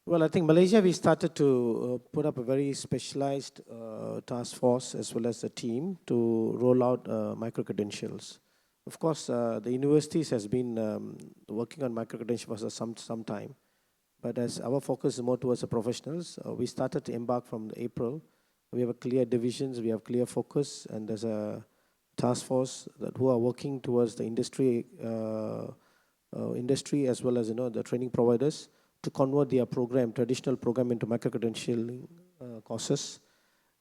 Well, I think Malaysia, we started to put up a very specialized task force as well as a team to roll out micro-credentials. Of course, the universities has been working on micro-credentials for some time. But as our focus is more towards the professionals, we started to embark from April. We have a clear divisions, we have clear focus, and there's a task force who are working towards the industry as well as the training providers to convert their traditional program into micro-credentialing courses.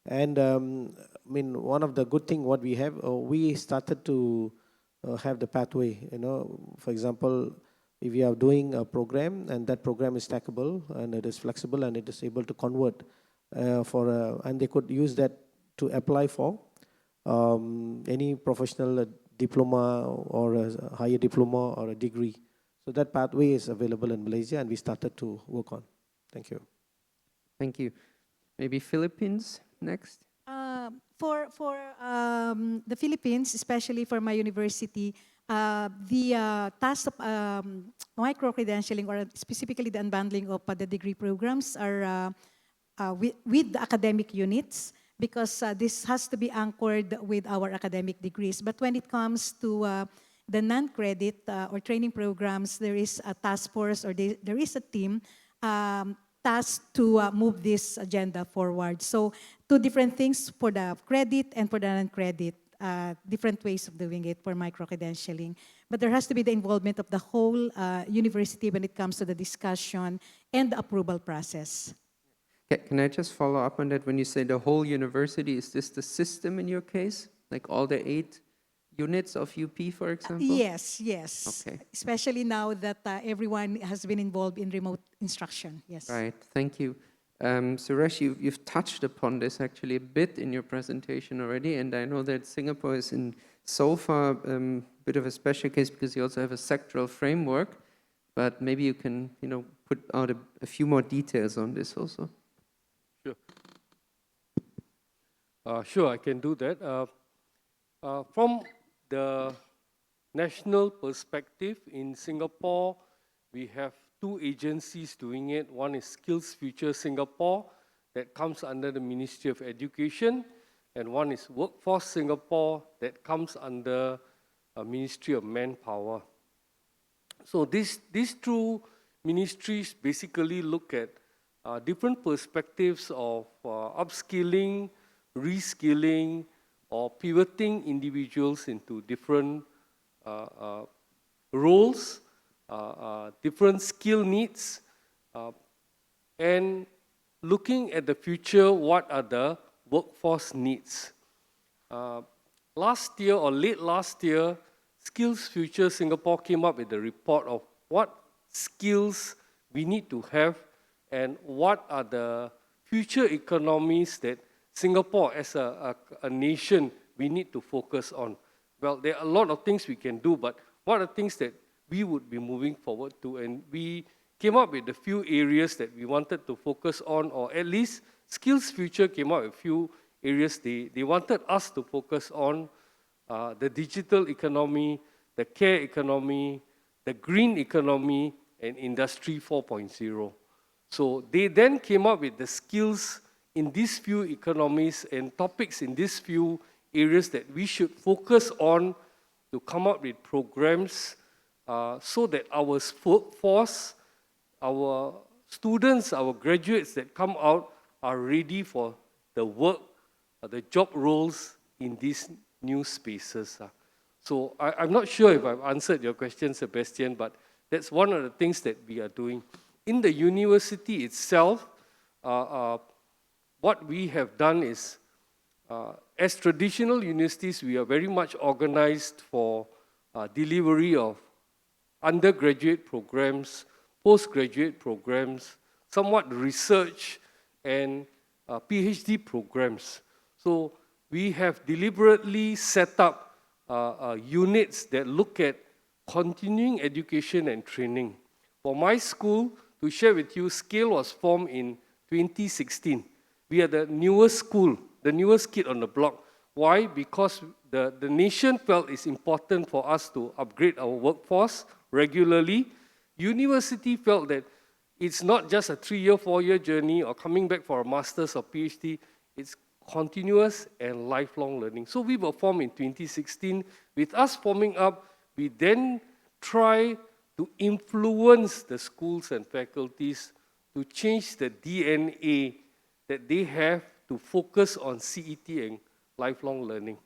And I mean, one of the good thing what we have, we started to have the pathway. For example, if you are doing a program and that program is stackable and it is flexible and it is able to convert and they could use that to apply for any professional diploma or a higher diploma or a degree. So that pathway is available in Malaysia and we started to work on. Thank you. Thank you. Maybe Philippines next? For the Philippines, especially for my university, the task of micro-credentialing, or specifically the unbundling of the degree programs, are with the academic units, because this has to be anchored with our academic degrees. But when it comes to the non-credit or training programs, there is a task force, or there is a team tasked to move this agenda forward. So 2 different things for the credit and for the non-credit. Different ways of doing it for micro-credentialing. But there has to be the involvement of the whole university when it comes to the discussion and the approval process. Can I just follow up on that? When you say the whole university, is this the system in your case? Like all the 8 units of UP, for example? Yes, yes. Okay. Especially now that everyone has been involved in remote instruction. Yes. Right, thank you. Suresh, you've touched upon this actually a bit in your presentation already, and I know that Singapore is in so far a bit of a special case because you also have a sectoral framework, but maybe you can, put out a few more details on this also. Sure. Sure, I can do that. From the national perspective, in Singapore, we have two agencies doing it. One is Skills Future Singapore, that comes under the Ministry of Education, and one is Workforce Singapore, that comes under Ministry of Manpower. So these two ministries basically look at different perspectives of upskilling, reskilling, or pivoting individuals into different roles, different skill needs, and looking at the future, what are the workforce needs. Last year or late last year, Skills Future Singapore came up with a report of what skills we need to have and what are the future economies that Singapore as a nation we need to focus on. Well, there are a lot of things we can do, but what are things that we would be moving forward to? And we came up with a few areas that we wanted to focus on, or at least Skills Future came up with a few areas they wanted us to focus on. The digital economy, the care economy, the green economy, and Industry 4.0. So they then came up with the skills in these few economies and topics in these few areas that we should focus on to come up with programs so that our workforce, our students, our graduates that come out are ready for the work, the job roles in these new spaces. So I'm not sure if I've answered your question, Sebastian, but that's one of the things that we are doing. In the university itself, what we have done is, as traditional universities, we are very much organized for delivery of undergraduate programs, postgraduate programs, somewhat research, and PhD programs. So we have deliberately set up units that look at continuing education and training. For my school, to share with you, SCALE was formed in 2016. We are the newest school, the newest kid on the block. Why? Because the nation felt it's important for us to upgrade our workforce regularly. University felt that it's not just a 3-year, 4-year journey or coming back for a master's or PhD, it's continuous and lifelong learning. So we were formed in 2016. With us forming up, we then try to influence the schools and faculties to change the DNA that they have to focus on CET and lifelong learning.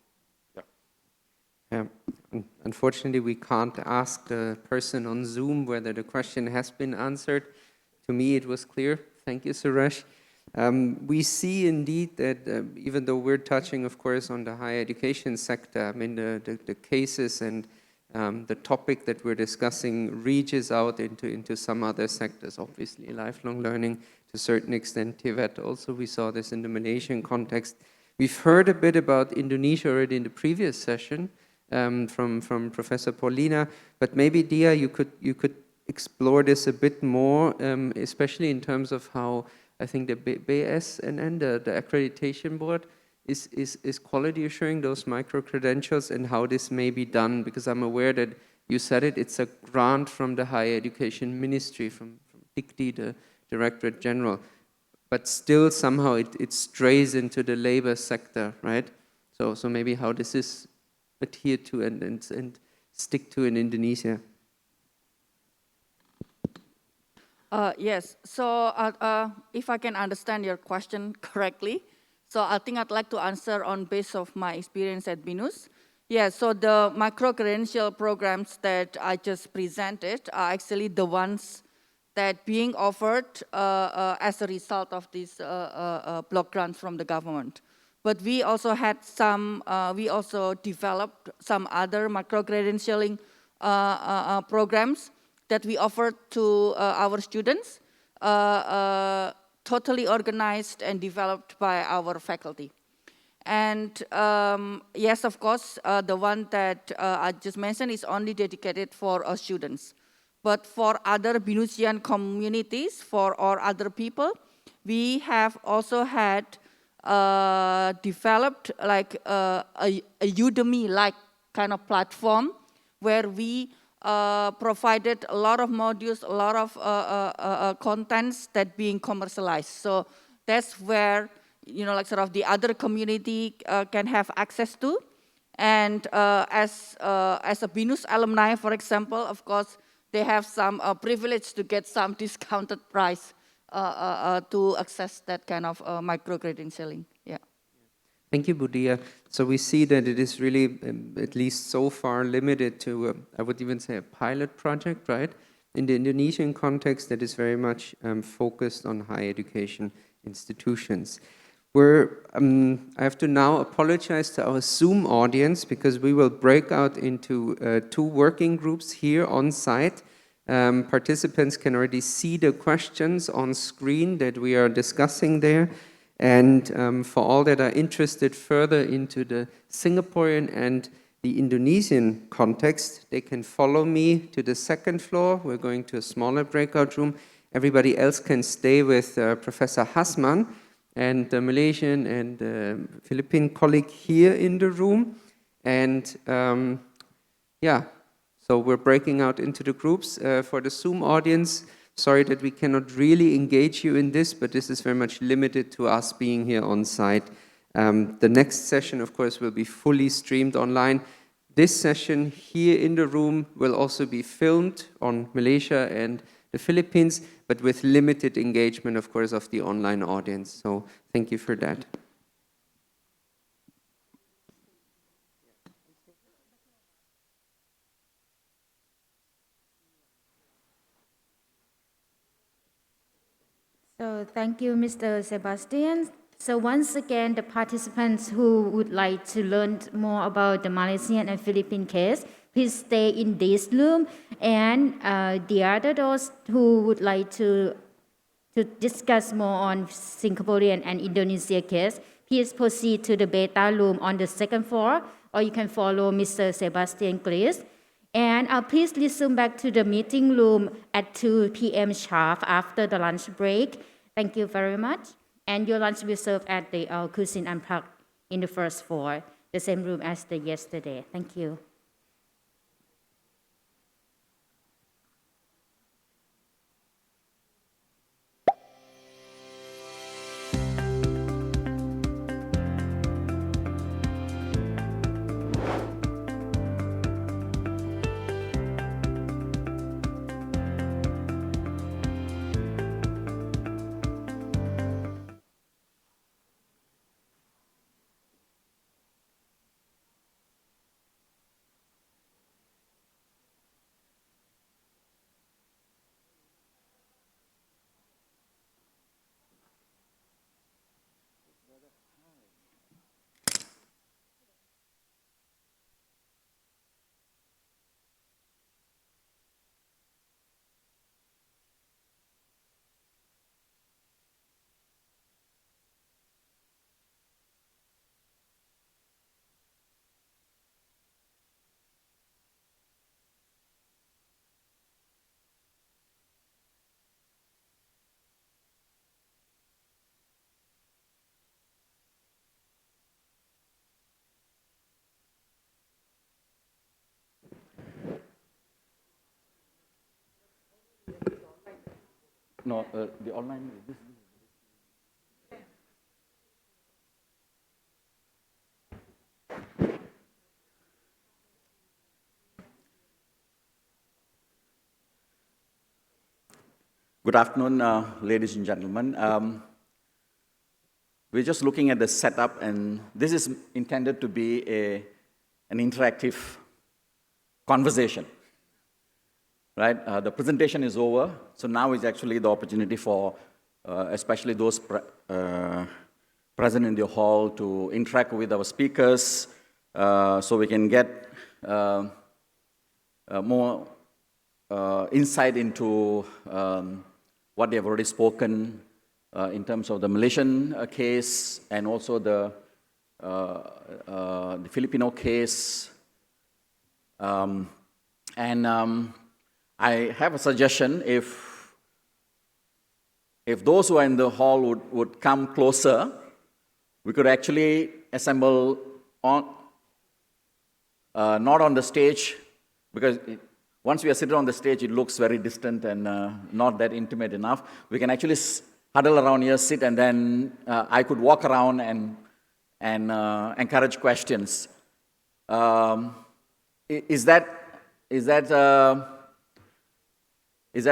Yeah. Unfortunately, we can't ask the person on Zoom whether the question has been answered. To me, it was clear. Thank you, Suresh. We see indeed that even though we're touching, of course, on the higher education sector, I mean, the cases and the topic that we're discussing reaches out into some other sectors, obviously, lifelong learning to a certain extent, TVET also, we saw this in the Malaysian context. We've heard a bit about Indonesia already in the previous session from Professor Melina, but maybe, Diah, you could explore this a bit more, especially in terms of how I think the BSNN, the accreditation board, is quality assuring those micro-credentials and how this may be done, because I'm aware that you said it's a grant from the Higher Education Ministry, from DICTI, the Directorate General, but still somehow it strays into the labor sector, right? So maybe how this is adhered to and stick to in Indonesia. Yes, so if I can understand your question correctly, so I think I'd like to answer on base of my experience at BINUS. Yeah, so the micro-credential programs that I just presented are actually the ones that being offered as a result of these block grants from the government. But we also had some, we also developed some other micro-credentialing programs that we offered to our students, totally organized and developed by our faculty. And yes, of course, the one that I just mentioned is only dedicated for our students. But for other Binusian communities, or other people, we have also had developed like a Udemy-like kind of platform where we provided a lot of modules, a lot of contents that being commercialized. So that's where, you know, like sort of the other community can have access to. And as a BINUS alumni, for example, of course, they have some privilege to get some discounted price to access that kind of micro-credentialing. Yeah. Thank you, Budia. So we see that it is really, at least so far, limited to, I would even say, a pilot project, right? In the Indonesian context, that is very much focused on higher education institutions. I have to now apologize to our Zoom audience because we will break out into 2 working groups here on site. Participants can already see the questions on screen that we are discussing there. And for all that are interested further into the Singaporean and the Indonesian context, they can follow me to the 2nd floor. We're going to a smaller breakout room. Everybody else can stay with Professor Hazman and the Malaysian and Philippine colleague here in the room. And yeah, so we're breaking out into the groups. For the Zoom audience, sorry that we cannot really engage you in this, but this is very much limited to us being here on site. The next session, of course, will be fully streamed online. This session here in the room will also be filmed on Malaysia and the Philippines, but with limited engagement, of course, of the online audience. So thank you for that. So thank you, Mr. Sebastian. So once again, the participants who would like to learn more about the Malaysian and Philippine case, please stay in this room. And the other those who would like to discuss more on Singaporean and Indonesia case, please proceed to the beta room on the 2nd floor, or you can follow Mr. Sebastian Glees. And please resume back to the meeting room at 2 p.m. sharp after the lunch break. Thank you very much. And your lunch will serve at the Cuisine Unplugged in the 1st floor, the same room as the yesterday. Thank you. No, the online. Good afternoon, ladies and gentlemen. We're just looking at the setup, and this is intended to be an interactive conversation. Right? The presentation is over, so now is actually the opportunity for especially those present in the hall to interact with our speakers so we can get more insight into what they have already spoken in terms of the Malaysian case and also the Filipino case. I have a suggestion. If those who are in the hall would come closer, we could actually assemble on, not on the stage, because once we are sitting on the stage, it looks very distant and not that intimate enough. We can actually huddle around here, sit, and then I could walk around and encourage questions. Is that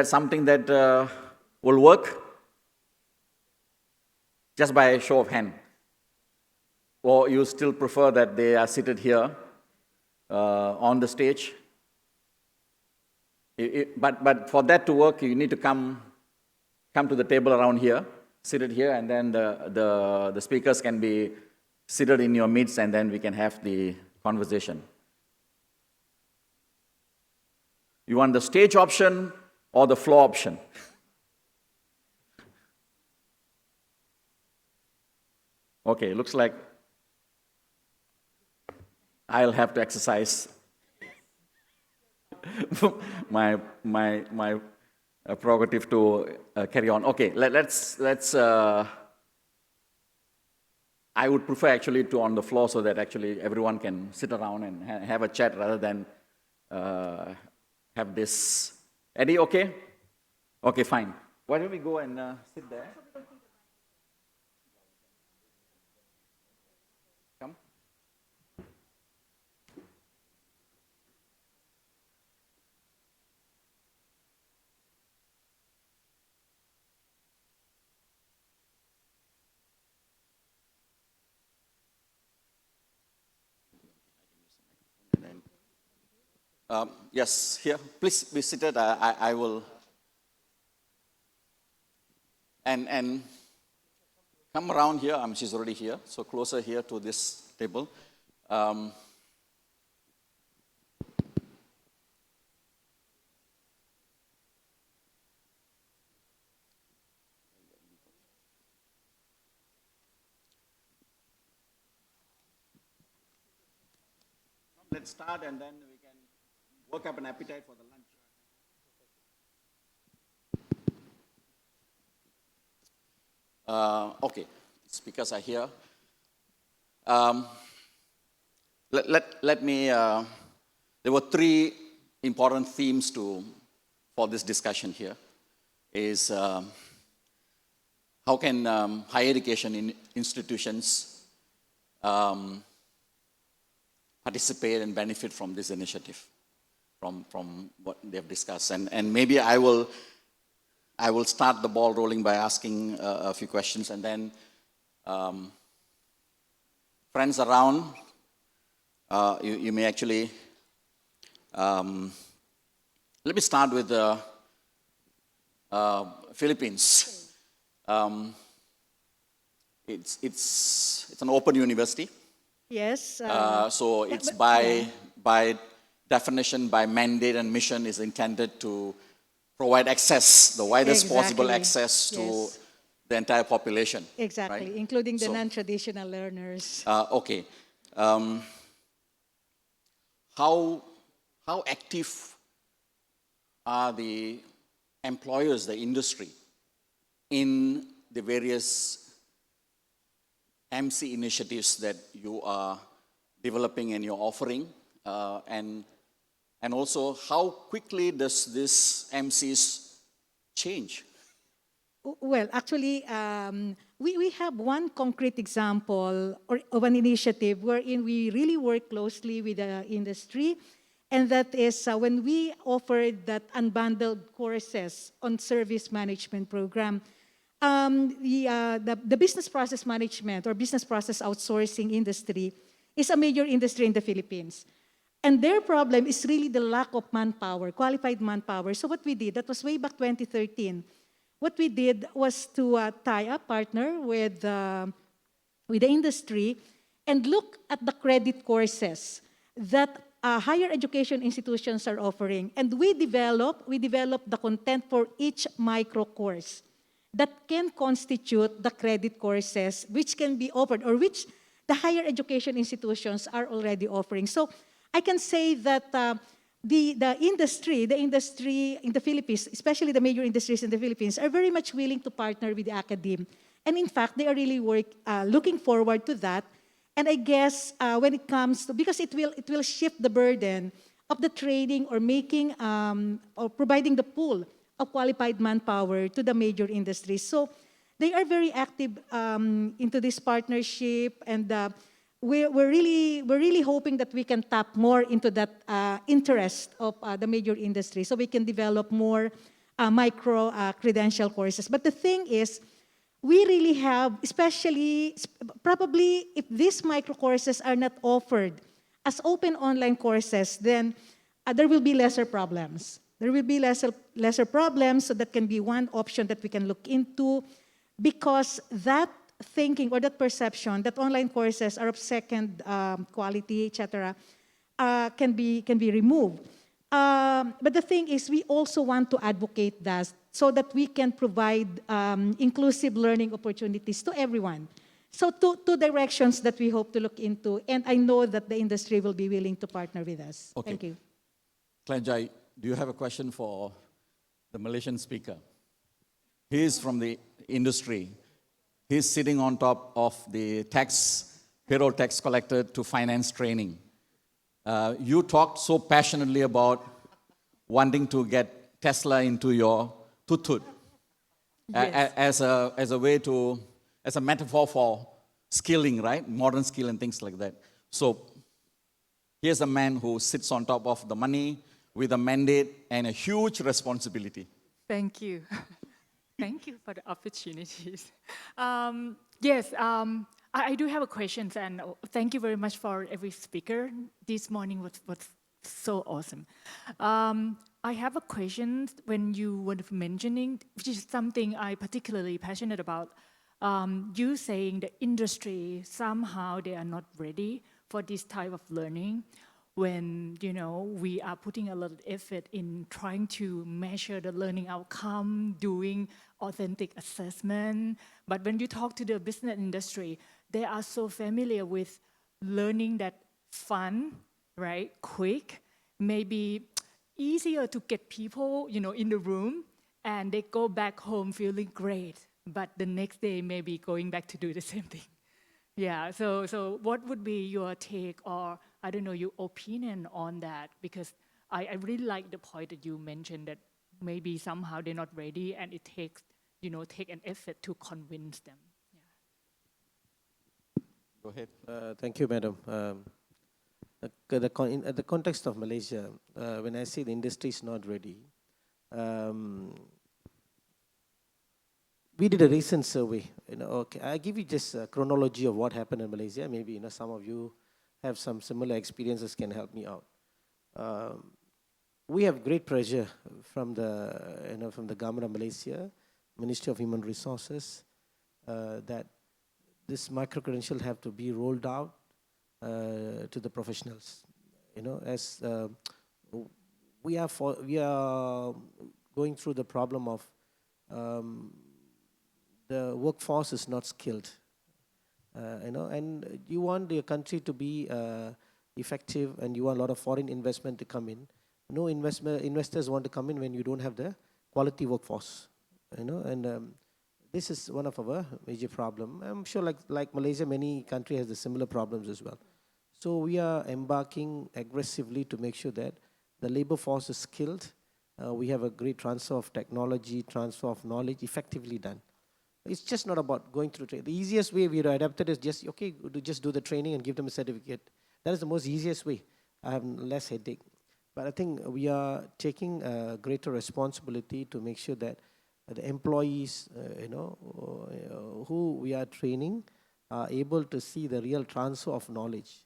something that will work? Just by a show of hand? Or you still prefer that they are seated here on the stage? But for that to work, you need to come to the table around here, seated here, and then the speakers can be seated in your midst, and then we can have the conversation. You want the stage option or the floor option? Okay, looks like I'll have to exercise my prerogative to carry on. Okay, let's. I would prefer actually to on the floor so that actually everyone can sit around and have a chat rather than have this. Eddie, okay? Okay, fine. Why don't we go and sit there? Come. Yes, here. Please be seated. I will. And come around here. She's already here, so closer here to this table. Let's start, and then we can work up an appetite for the lunch. Okay, speakers are here. Let me. There were three important themes for this discussion here. Is how can higher education institutions participate and benefit from this initiative, from what they've discussed, and maybe I will start the ball rolling by asking a few questions, and then friends around, you may actually. Let me start with the Philippines. It's an open university. Yes. So it's by definition, by mandate and mission, is intended to provide access, the widest possible access to the entire population. Exactly, right? including the non-traditional learners. Okay. How active are the employers, the industry, in the various MC initiatives that you are developing and you're offering, and also how quickly does this MCs change? Well, actually, we have one concrete example of an initiative wherein we really work closely with the industry, and that is when we offered that unbundled courses on service management program. The business process management or business process outsourcing industry is a major industry in the Philippines. And their problem is really the lack of manpower, qualified manpower. So what we did, that was way back 2013, what we did was to tie a partner with with the industry and look at the credit courses that higher education institutions are offering. And we develop the content for each micro course that can constitute the credit courses which can be offered or which the higher education institutions are already offering. So I can say that the industry in the Philippines, especially the major industries in the Philippines, are very much willing to partner with the academe. And in fact, they are really looking forward to that. And I guess when it comes to, because it will shift the burden of the training or making or providing the pool of qualified manpower to the major industries. So they are very active into this partnership, and we're really hoping that we can tap more into that interest of the major industries, so we can develop more micro credential courses. But the thing is, we really have, especially, probably if these micro courses are not offered as open online courses, then there will be lesser problems. There will be lesser problems, so that can be one option that we can look into, because that thinking or that perception that online courses are of second quality, etc., can be removed. But the thing is, we also want to advocate that so that we can provide inclusive learning opportunities to everyone. So two directions that we hope to look into, and I know that the industry will be willing to partner with us. Okay. Thank you. Klanjai, do you have a question for the Malaysian speaker? He is from the industry. He's sitting on top of the payroll tax collector to finance training. You talked so passionately about wanting to get Tesla into your tutut, Yes. as a way to, as a metaphor for skilling, right? Modern skill and things like that. So here's a man who sits on top of the money with a mandate and a huge responsibility. Thank you. Thank you for the opportunities. Yes, I do have a question, and thank you very much for every speaker. This morning was so awesome. I have a question when you were mentioning, which is something I particularly passionate about. You saying the industry, somehow they are not ready for this type of learning, when we are putting a lot of effort in trying to measure the learning outcome, doing authentic assessment. But when you talk to the business industry, they are so familiar with learning that fun, right, quick, maybe easier to get people, in the room, and they go back home feeling great, but the next day maybe going back to do the same thing. Yeah, so what would be your take, or I don't know, your opinion on that? Because I really like the point that you mentioned, that maybe somehow they're not ready, and it takes, take an effort to convince them. Yeah. Go ahead. Thank you, Madam. In the context of Malaysia, when I say the industry is not ready, we did a recent survey. Okay, I give you just a chronology of what happened in Malaysia. Maybe some of you have some similar experiences, can help me out. We have great pressure from the government of Malaysia, Ministry of Human Resources, that this micro-credential have to be rolled out to the professionals. As we are going through the problem of the workforce is not skilled, and you want your country to be effective, and you want a lot of foreign investment to come in. No investors want to come in when you don't have the quality workforce, and this is one of our major problem. I'm sure like Malaysia, many countries has the similar problems as well. So we are embarking aggressively to make sure that the labor force is skilled. We have a great transfer of technology, transfer of knowledge effectively done. It's just not about going through training. The easiest way we adapted is just do the training and give them a certificate. That is the most easiest way. I have less headache. But I think we are taking a greater responsibility to make sure that the employees, who we are training, are able to see the real transfer of knowledge.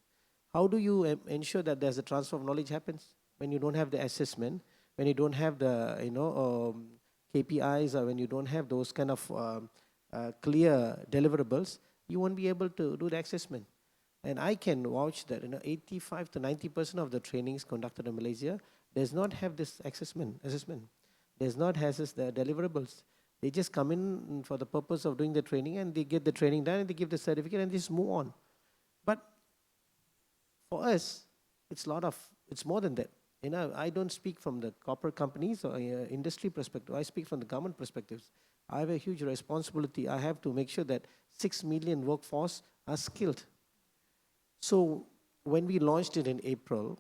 How do you ensure that there's a transfer of knowledge happens? When you don't have the assessment, when you don't have the KPIs, or when you don't have those kind of clear deliverables, you won't be able to do the assessment. And I can vouch that 85 to 90% of the trainings conducted in Malaysia does not have this assessment. Does not have the deliverables. They just come in for the purpose of doing the training, and they get the training done and they give the certificate and just move on. But for us, it's more than that. I don't speak from the corporate companies or industry perspective. I speak from the government perspectives. I have a huge responsibility. I have to make sure that 6 million workforce are skilled. So when we launched it in April,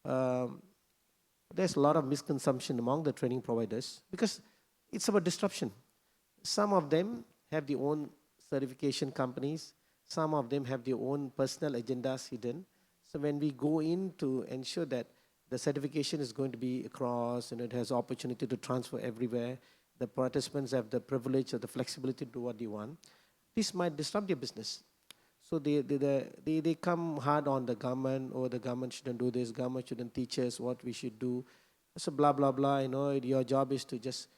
there's a lot of misconception among the training providers because it's about disruption. Some of them have their own certification companies. Some of them have their own personal agendas hidden. So when we go in to ensure that the certification is going to be across and it has opportunity to transfer everywhere, the participants have the privilege or the flexibility to do what they want, this might disrupt their business. So they come hard on the government, or the government shouldn't do this, government shouldn't teach us what we should do. So blah, blah, blah, your job is to just...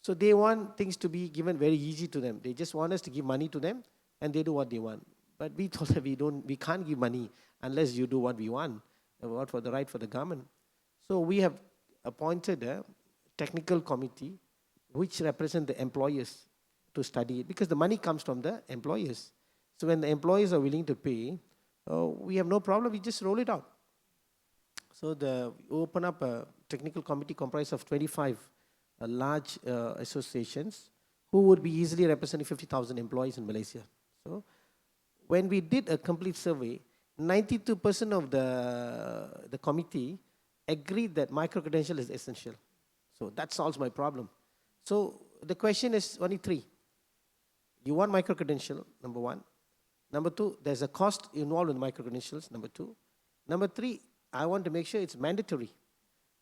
So they want things to be given very easy to them. They just want us to give money to them and they do what they want. But we told them we can't give money unless you do what we want, what for the right for the government. So we have appointed a technical committee which represent the employers to study it because the money comes from the employers. So when the employees are willing to pay, we have no problem, we just roll it out. So we open up a technical committee comprised of 25 large associations who would be easily representing 50,000 employees in Malaysia. So when we did a complete survey, 92% of the committee agreed that micro-credential is essential. So that solves my problem. So the question is only three. You want micro-credential, number one. Number two, there's a cost involved in micro-credentials, number two. Number three, I want to make sure it's mandatory.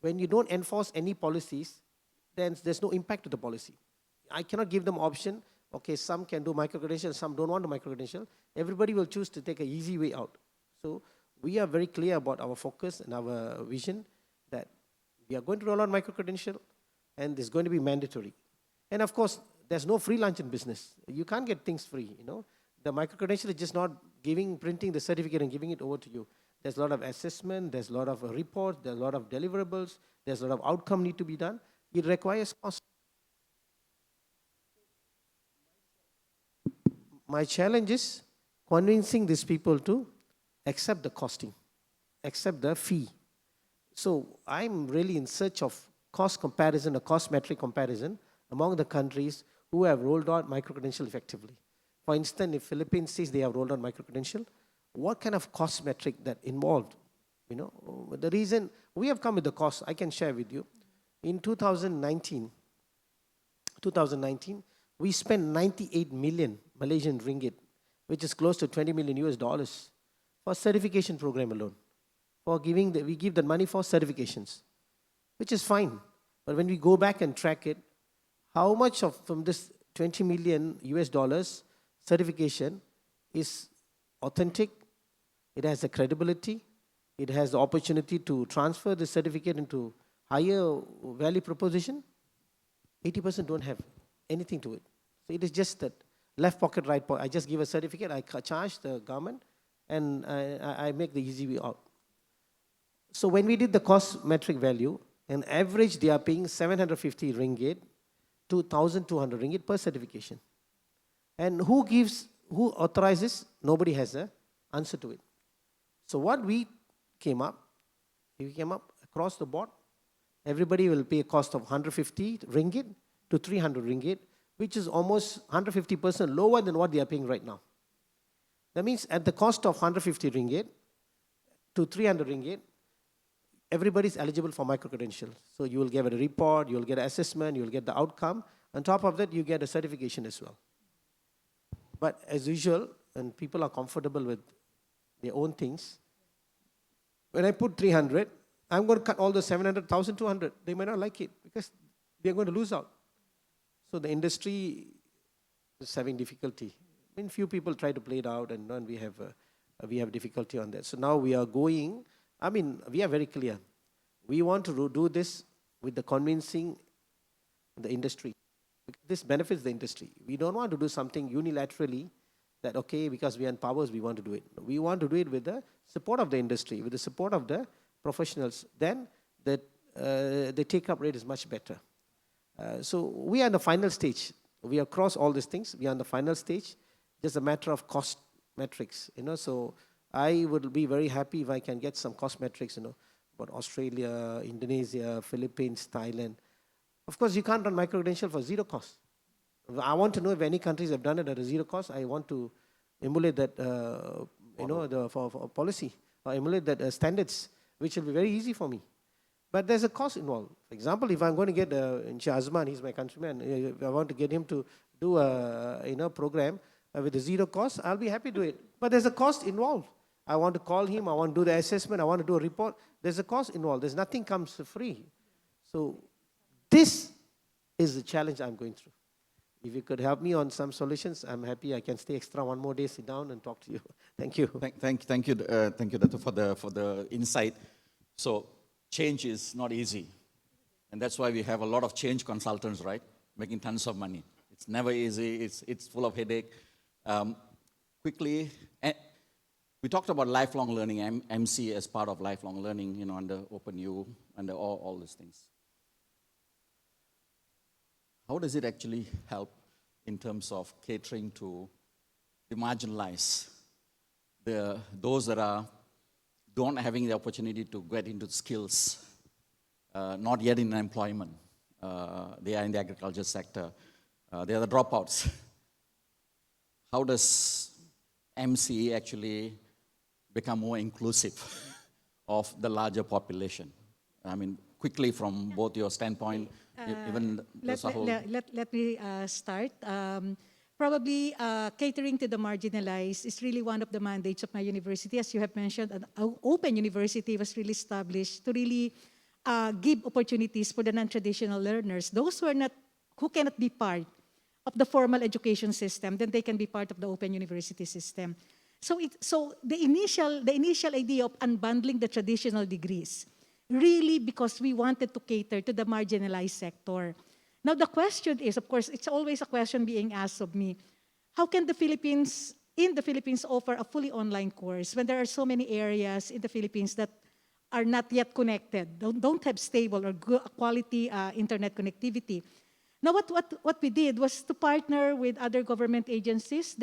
When you don't enforce any policies, then there's no impact to the policy. I cannot give them option, okay, some can do micro-credential, some don't want to micro-credential. Everybody will choose to take an easy way out. So we are very clear about our focus and our vision that we are going to roll out micro-credential and it's going to be mandatory. And of course, there's no free lunch in business. You can't get things free, The micro-credential is just not printing the certificate and giving it over to you. There's a lot of assessment, there's a lot of reports, there's a lot of deliverables, there's a lot of outcome need to be done. It requires cost. My challenge is convincing these people to accept the costing, accept the fee. So I'm really in search of cost comparison, a cost metric comparison among the countries who have rolled out micro-credential effectively. For instance, if Philippines says they have rolled out micro-credential, what kind of cost metric that involved? The reason we have come with the cost, I can share with you. In 2019, we spent 98 million Malaysian ringgit, which is close to 20 million US dollars, for certification program alone. We give that money for certifications, which is fine. But when we go back and track it, how much from this 20 million US dollars certification is authentic, it has the credibility, it has the opportunity to transfer the certificate into higher value proposition? 80% don't have anything to it. So it is just that left pocket, right pocket. I just give a certificate, I charge the government, and I make the easy way out. So when we did the cost metric value, on average they are paying 750 ringgit to 1,200 ringgit per certification. And who authorizes? Nobody has an answer to it. So what we came up across the board, everybody will pay a cost of 150 ringgit to 300 ringgit, which is almost 150% lower than what they are paying right now. That means at the cost of 150 ringgit to 300 ringgit, everybody is eligible for micro-credentials. So you will get a report, you will get an assessment, you will get the outcome. On top of that, you get a certification as well. But as usual, when people are comfortable with their own things, when I put 300, I'm going to cut all the 700, 1,200. They may not like it because they're going to lose out. So the industry is having difficulty. I mean, few people try to play it out, and we have difficulty on that. So now we are going. We are very clear. We want to do this with the convincing the industry. This benefits the industry. We don't want to do something unilaterally that, okay, because we are in powers, we want to do it. We want to do it with the support of the industry, with the support of the professionals. Then the take-up rate is much better. So we are in the final stage. We have crossed all these things. We are in the final stage. Just a matter of cost metrics, So I would be very happy if I can get some cost metrics, about Australia, Indonesia, Philippines, Thailand. Of course, you can't run micro-credential for zero cost. I want to know if any countries have done it at a zero cost. I want to emulate that, for policy, or emulate that standards, which will be very easy for me. But there's a cost involved. For example, if I'm going to get Hazman, he's my countryman, if I want to get him to do a program with a zero cost, I'll be happy to do it. But there's a cost involved. I want to call him, I want to do the assessment, I want to do a report. There's a cost involved. There's nothing comes free. So this is the challenge I'm going through. If you could help me on some solutions, I'm happy. I can stay extra one more day, sit down and talk to you. Thank you. Thank you, Datuk, for the insight. So change is not easy. And that's why we have a lot of change consultants, right? Making tons of money. It's never easy. It's full of headache. Quickly, we talked about lifelong learning, MC as part of lifelong learning, under OpenU, under all these things. How does it actually help in terms of catering to the marginalized, those that don't having the opportunity to get into skills, not yet in employment, they are in the agriculture sector, they are the dropouts. How does MC actually become more inclusive of the larger population? I mean, quickly from both your standpoint, even Shahul. Let me start. Probably catering to the marginalized is really one of the mandates of my university. As you have mentioned, an open university was really established to really give opportunities for the non-traditional learners. Those who cannot be part of the formal education system, then they can be part of the open university system. So the initial idea of unbundling the traditional degrees, really because we wanted to cater to the marginalized sector. Now the question is, of course, it's always a question being asked of me, how can the Philippines offer a fully online course when there are so many areas in the Philippines that are not yet connected, don't have stable or good quality internet connectivity? Now what we did was to partner with other government agencies.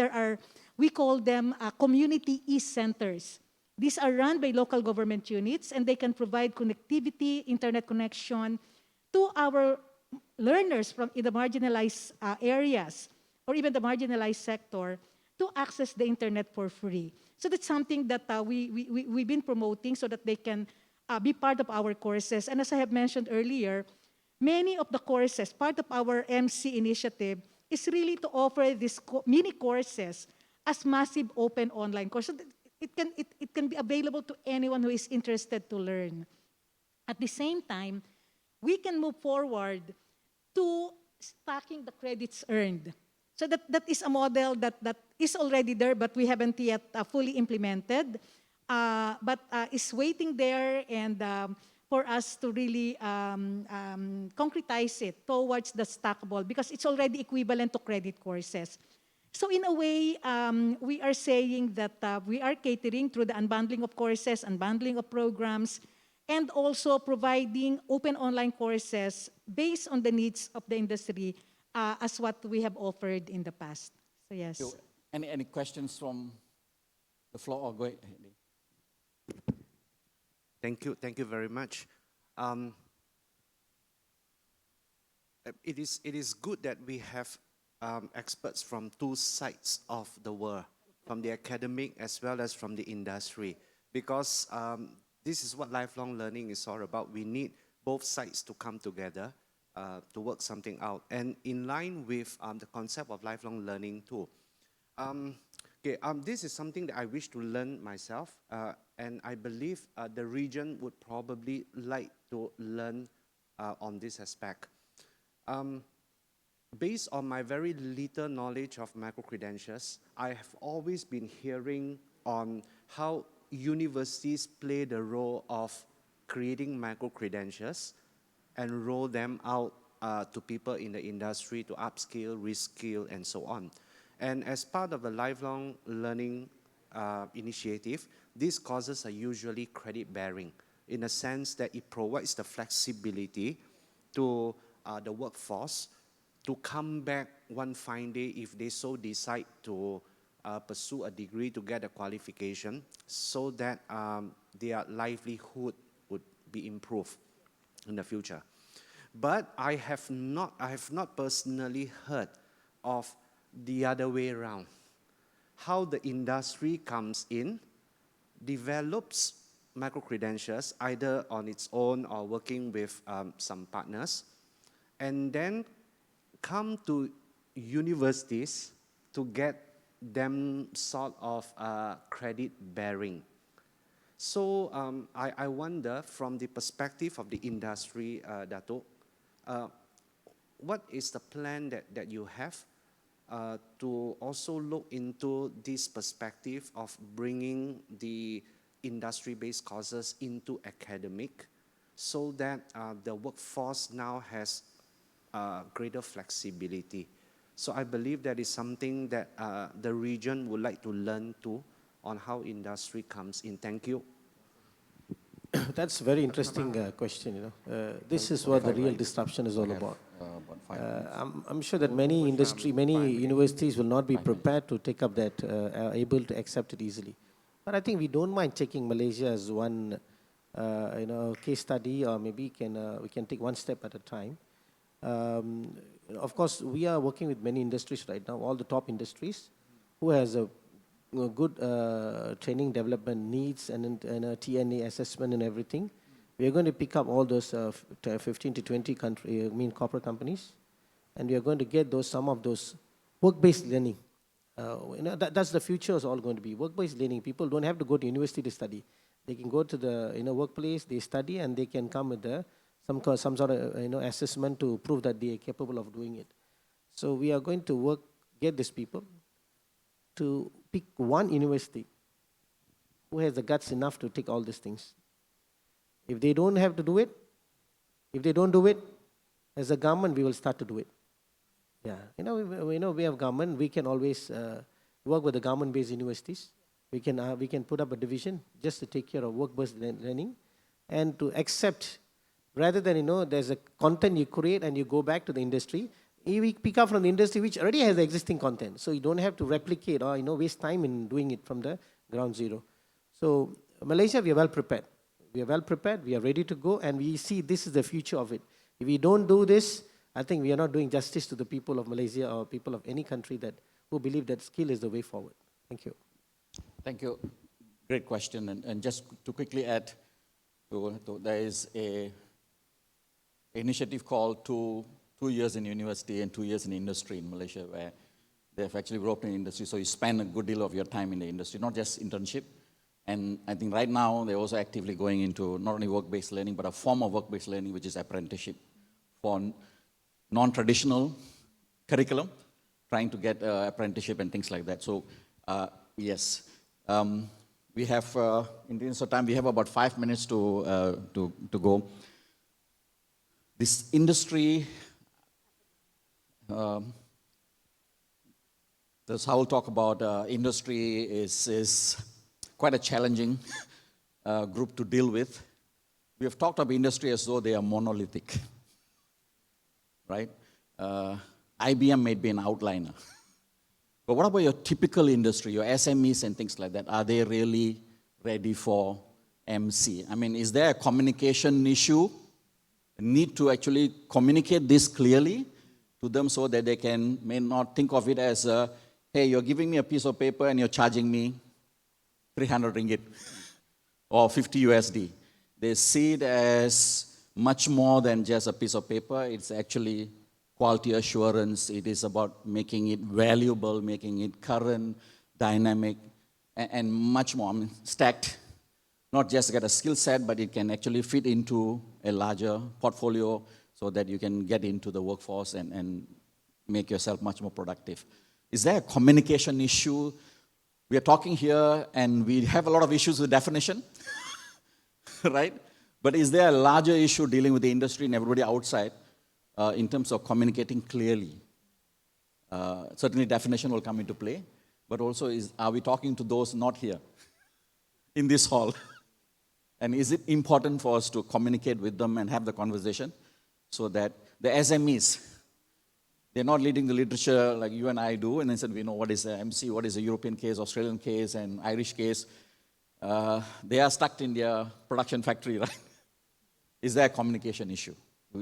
We call them community e-centers. These are run by local government units, and they can provide connectivity, internet connection to our learners from in the marginalized areas or even the marginalized sector to access the internet for free. So that's something that we've been promoting so that they can be part of our courses. And as I have mentioned earlier, many of the courses, part of our MC initiative, is really to offer these mini courses as massive open online courses. It can be available to anyone who is interested to learn. At the same time, we can move forward to stacking the credits earned. So that is a model that is already there, but we haven't yet fully implemented, but is waiting there and for us to really concretize it towards the stackable, because it's already equivalent to credit courses. So in a way, we are saying that we are catering through the unbundling of courses, unbundling of programs, and also providing open online courses based on the needs of the industry as what we have offered in the past. So yes. Any questions from the floor? Or go ahead. Thank you very much. It is good that we have experts from two sides of the world, from the academic as well as from the industry, because this is what lifelong learning is all about. We need both sides to come together to work something out, and in line with the concept of lifelong learning too. This is something that I wish to learn myself, and I believe the region would probably like to learn on this aspect. Based on my very little knowledge of micro-credentials, I have always been hearing on how universities play the role of creating micro-credentials and roll them out to people in the industry to upskill, reskill, and so on. And as part of the lifelong learning initiative, these courses are usually credit-bearing in the sense that it provides the flexibility to the workforce to come back one fine day if they so decide to pursue a degree to get a qualification, so that their livelihood would be improved in the future. But I have not personally heard of the other way around. How the industry comes in, develops micro-credentials either on its own or working with some partners, and then come to universities to get them sort of credit-bearing. So I wonder, from the perspective of the industry, Datuk, what is the plan that you have to also look into this perspective of bringing the industry-based courses into academic, so that the workforce now has greater flexibility? So I believe that is something that the region would like to learn too, on how industry comes in. Thank you. That's a very interesting question. This is what the real disruption is all about. I'm sure that many universities will not be prepared to take up that, able to accept it easily. But I think we don't mind taking Malaysia as one, case study, or maybe we can take one step at a time. Of course, we are working with many industries right now, all the top industries, who has a good training development needs and a TNA assessment and everything. We are going to pick up all those 15 to 20 corporate companies, and we are going to get some of those work-based learning. That's the future is all going to be work-based learning. People don't have to go to university to study. They can go to the workplace, they study, and they can come with some sort of assessment to prove that they are capable of doing it. So we are going to get these people to pick one university who has the guts enough to take all these things. If they don't have to do it, if they don't do it, as a government, we will start to do it. Yeah, we have government. We can always work with the government-based universities. We can put up a division just to take care of work-based learning, and to accept, rather than there's a content you create and you go back to the industry. We pick up from the industry which already has the existing content, so you don't have to replicate or waste time in doing it from the ground zero. So Malaysia, we are well prepared. We are well prepared. We are ready to go, and we see this is the future of it. If we don't do this, I think we are not doing justice to the people of Malaysia or people of any country who believe that skill is the way forward. Thank you. Thank you. Great question. And just to quickly add, there is an initiative called 2 years in university and 2 years in industry in Malaysia, where they have actually worked in industry. So you spend a good deal of your time in the industry, not just internship. And I think right now they're also actively going into not only work-based learning, but a form of work-based learning, which is apprenticeship for non-traditional curriculum, trying to get apprenticeship and things like that. So yes, we have, in the interest of time, we have about 5 minutes to go. This industry, there's how we'll talk about industry is quite a challenging group to deal with. We have talked about industry as though they are monolithic, right? IBM may be an outliner. But what about your typical industry, your SMEs and things like that? Are they really ready for MC? I mean, is there a communication issue? Need to actually communicate this clearly to them so that they may not think of it as, hey, you're giving me a piece of paper and you're charging me 300 ringgit or 50 USD. They see it as much more than just a piece of paper. It's actually quality assurance. It is about making it valuable, making it current, dynamic, and much more. I mean, stacked, not just get a skill set, but it can actually fit into a larger portfolio so that you can get into the workforce and make yourself much more productive. Is there a communication issue? We are talking here and we have a lot of issues with definition, right? But is there a larger issue dealing with the industry and everybody outside in terms of communicating clearly? Certainly definition will come into play, but also are we talking to those not here in this hall? And is it important for us to communicate with them and have the conversation so that the SMEs, they're not leading the literature like you and I do, and then said we know what is the MC, what is the European case, Australian case, and Irish case. They are stuck in their production factory, right? Is there a communication issue?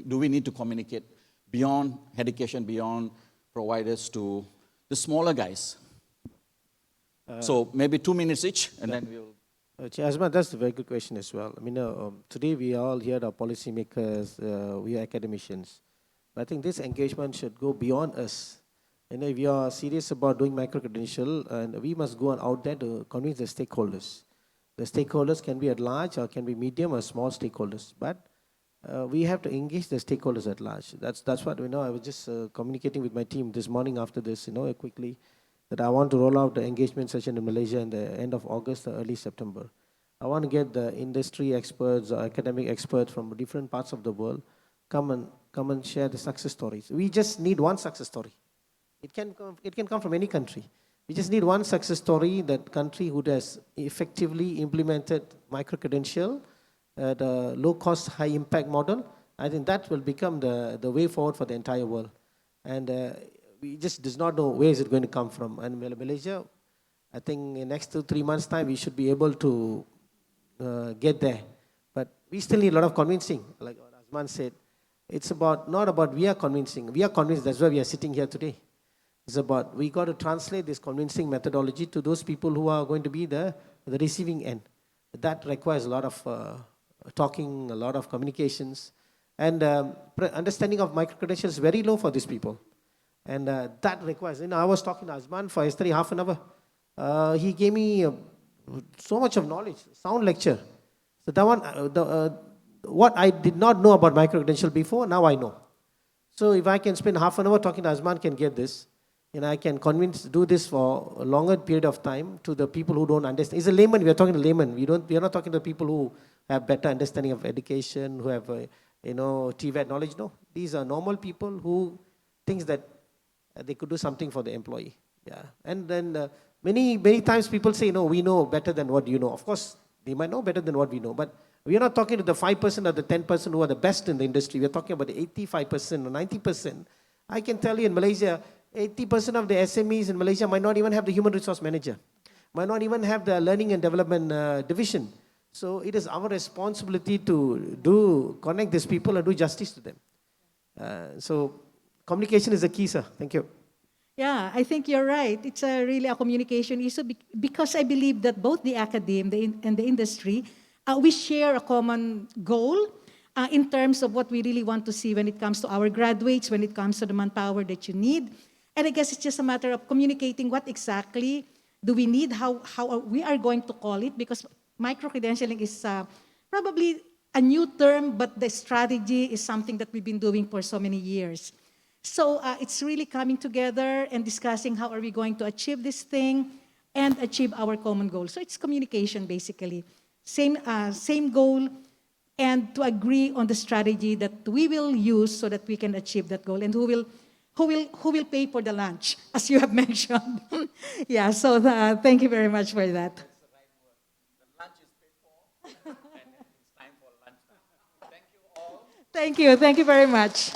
Do we need to communicate beyond education, beyond providers to the smaller guys? So maybe 2 minutes each, and then we'll... Hazman, that's a very good question as well. I mean, today we all here are policymakers, we are academicians. But I think this engagement should go beyond us. And if you are serious about doing micro-credential, and we must go out there to convince the stakeholders. The stakeholders can be at large, or can be medium or small stakeholders. But we have to engage the stakeholders at large. That's what we know. I was just communicating with my team this morning after this, quickly, that I want to roll out the engagement session in Malaysia in the end of August or early September. I want to get the industry experts, academic experts from different parts of the world come and share the success stories. We just need one success story. It can come from any country. We just need one success story, that country who has effectively implemented micro-credential at a low-cost, high-impact model. I think that will become the way forward for the entire world. And we just does not know where is it going to come from. And Malaysia, I think in next 2-3 months' time, we should be able to get there. But we still need a lot of convincing. Like Hazman said, it's not about we are convincing. We are convinced, that's why we are sitting here today. It's about we got to translate this convincing methodology to those people who are going to be the receiving end. That requires a lot of talking, a lot of communications. And understanding of micro-credentials is very low for these people. And that requires, I was talking to Hazman for yesterday, half an hour. He gave me so much of knowledge, sound lecture. So that one, what I did not know about micro-credential before, now I know. So if I can spend half an hour talking to Hazman, can get this. And I can do this for a longer period of time to the people who don't understand. It's a layman, we are talking to layman. We are not talking to people who have better understanding of education, who have, TVET knowledge. No, these are normal people who thinks that they could do something for the employee. Yeah, and then many times people say, no, we know better than what you know. Of course, they might know better than what we know, but we are not talking to the 5% or the 10% who are the best in the industry. We are talking about the 85% or 90%. I can tell you in Malaysia, 80% of the SMEs in Malaysia might not even have the human resource manager, might not even have the learning and development division. So it is our responsibility to connect these people and do justice to them. So communication is the key, sir. Thank you. Yeah, I think you're right. It's really a communication issue because I believe that both the academe and the industry, we share a common goal in terms of what we really want to see when it comes to our graduates, when it comes to the manpower that you need. And I guess it's just a matter of communicating what exactly do we need, how we are going to call it, because micro-credentialing is probably a new term, but the strategy is something that we've been doing for so many years. So it's really coming together and discussing how are we going to achieve this thing and achieve our common goal. So it's communication, basically. Same goal, and to agree on the strategy that we will use so that we can achieve that goal, and who will pay for the lunch, as you have mentioned. Yeah, so thank you very much for that. That's the right word. The lunch is paid for, and it's time for lunch. Thank you all. Thank you very much.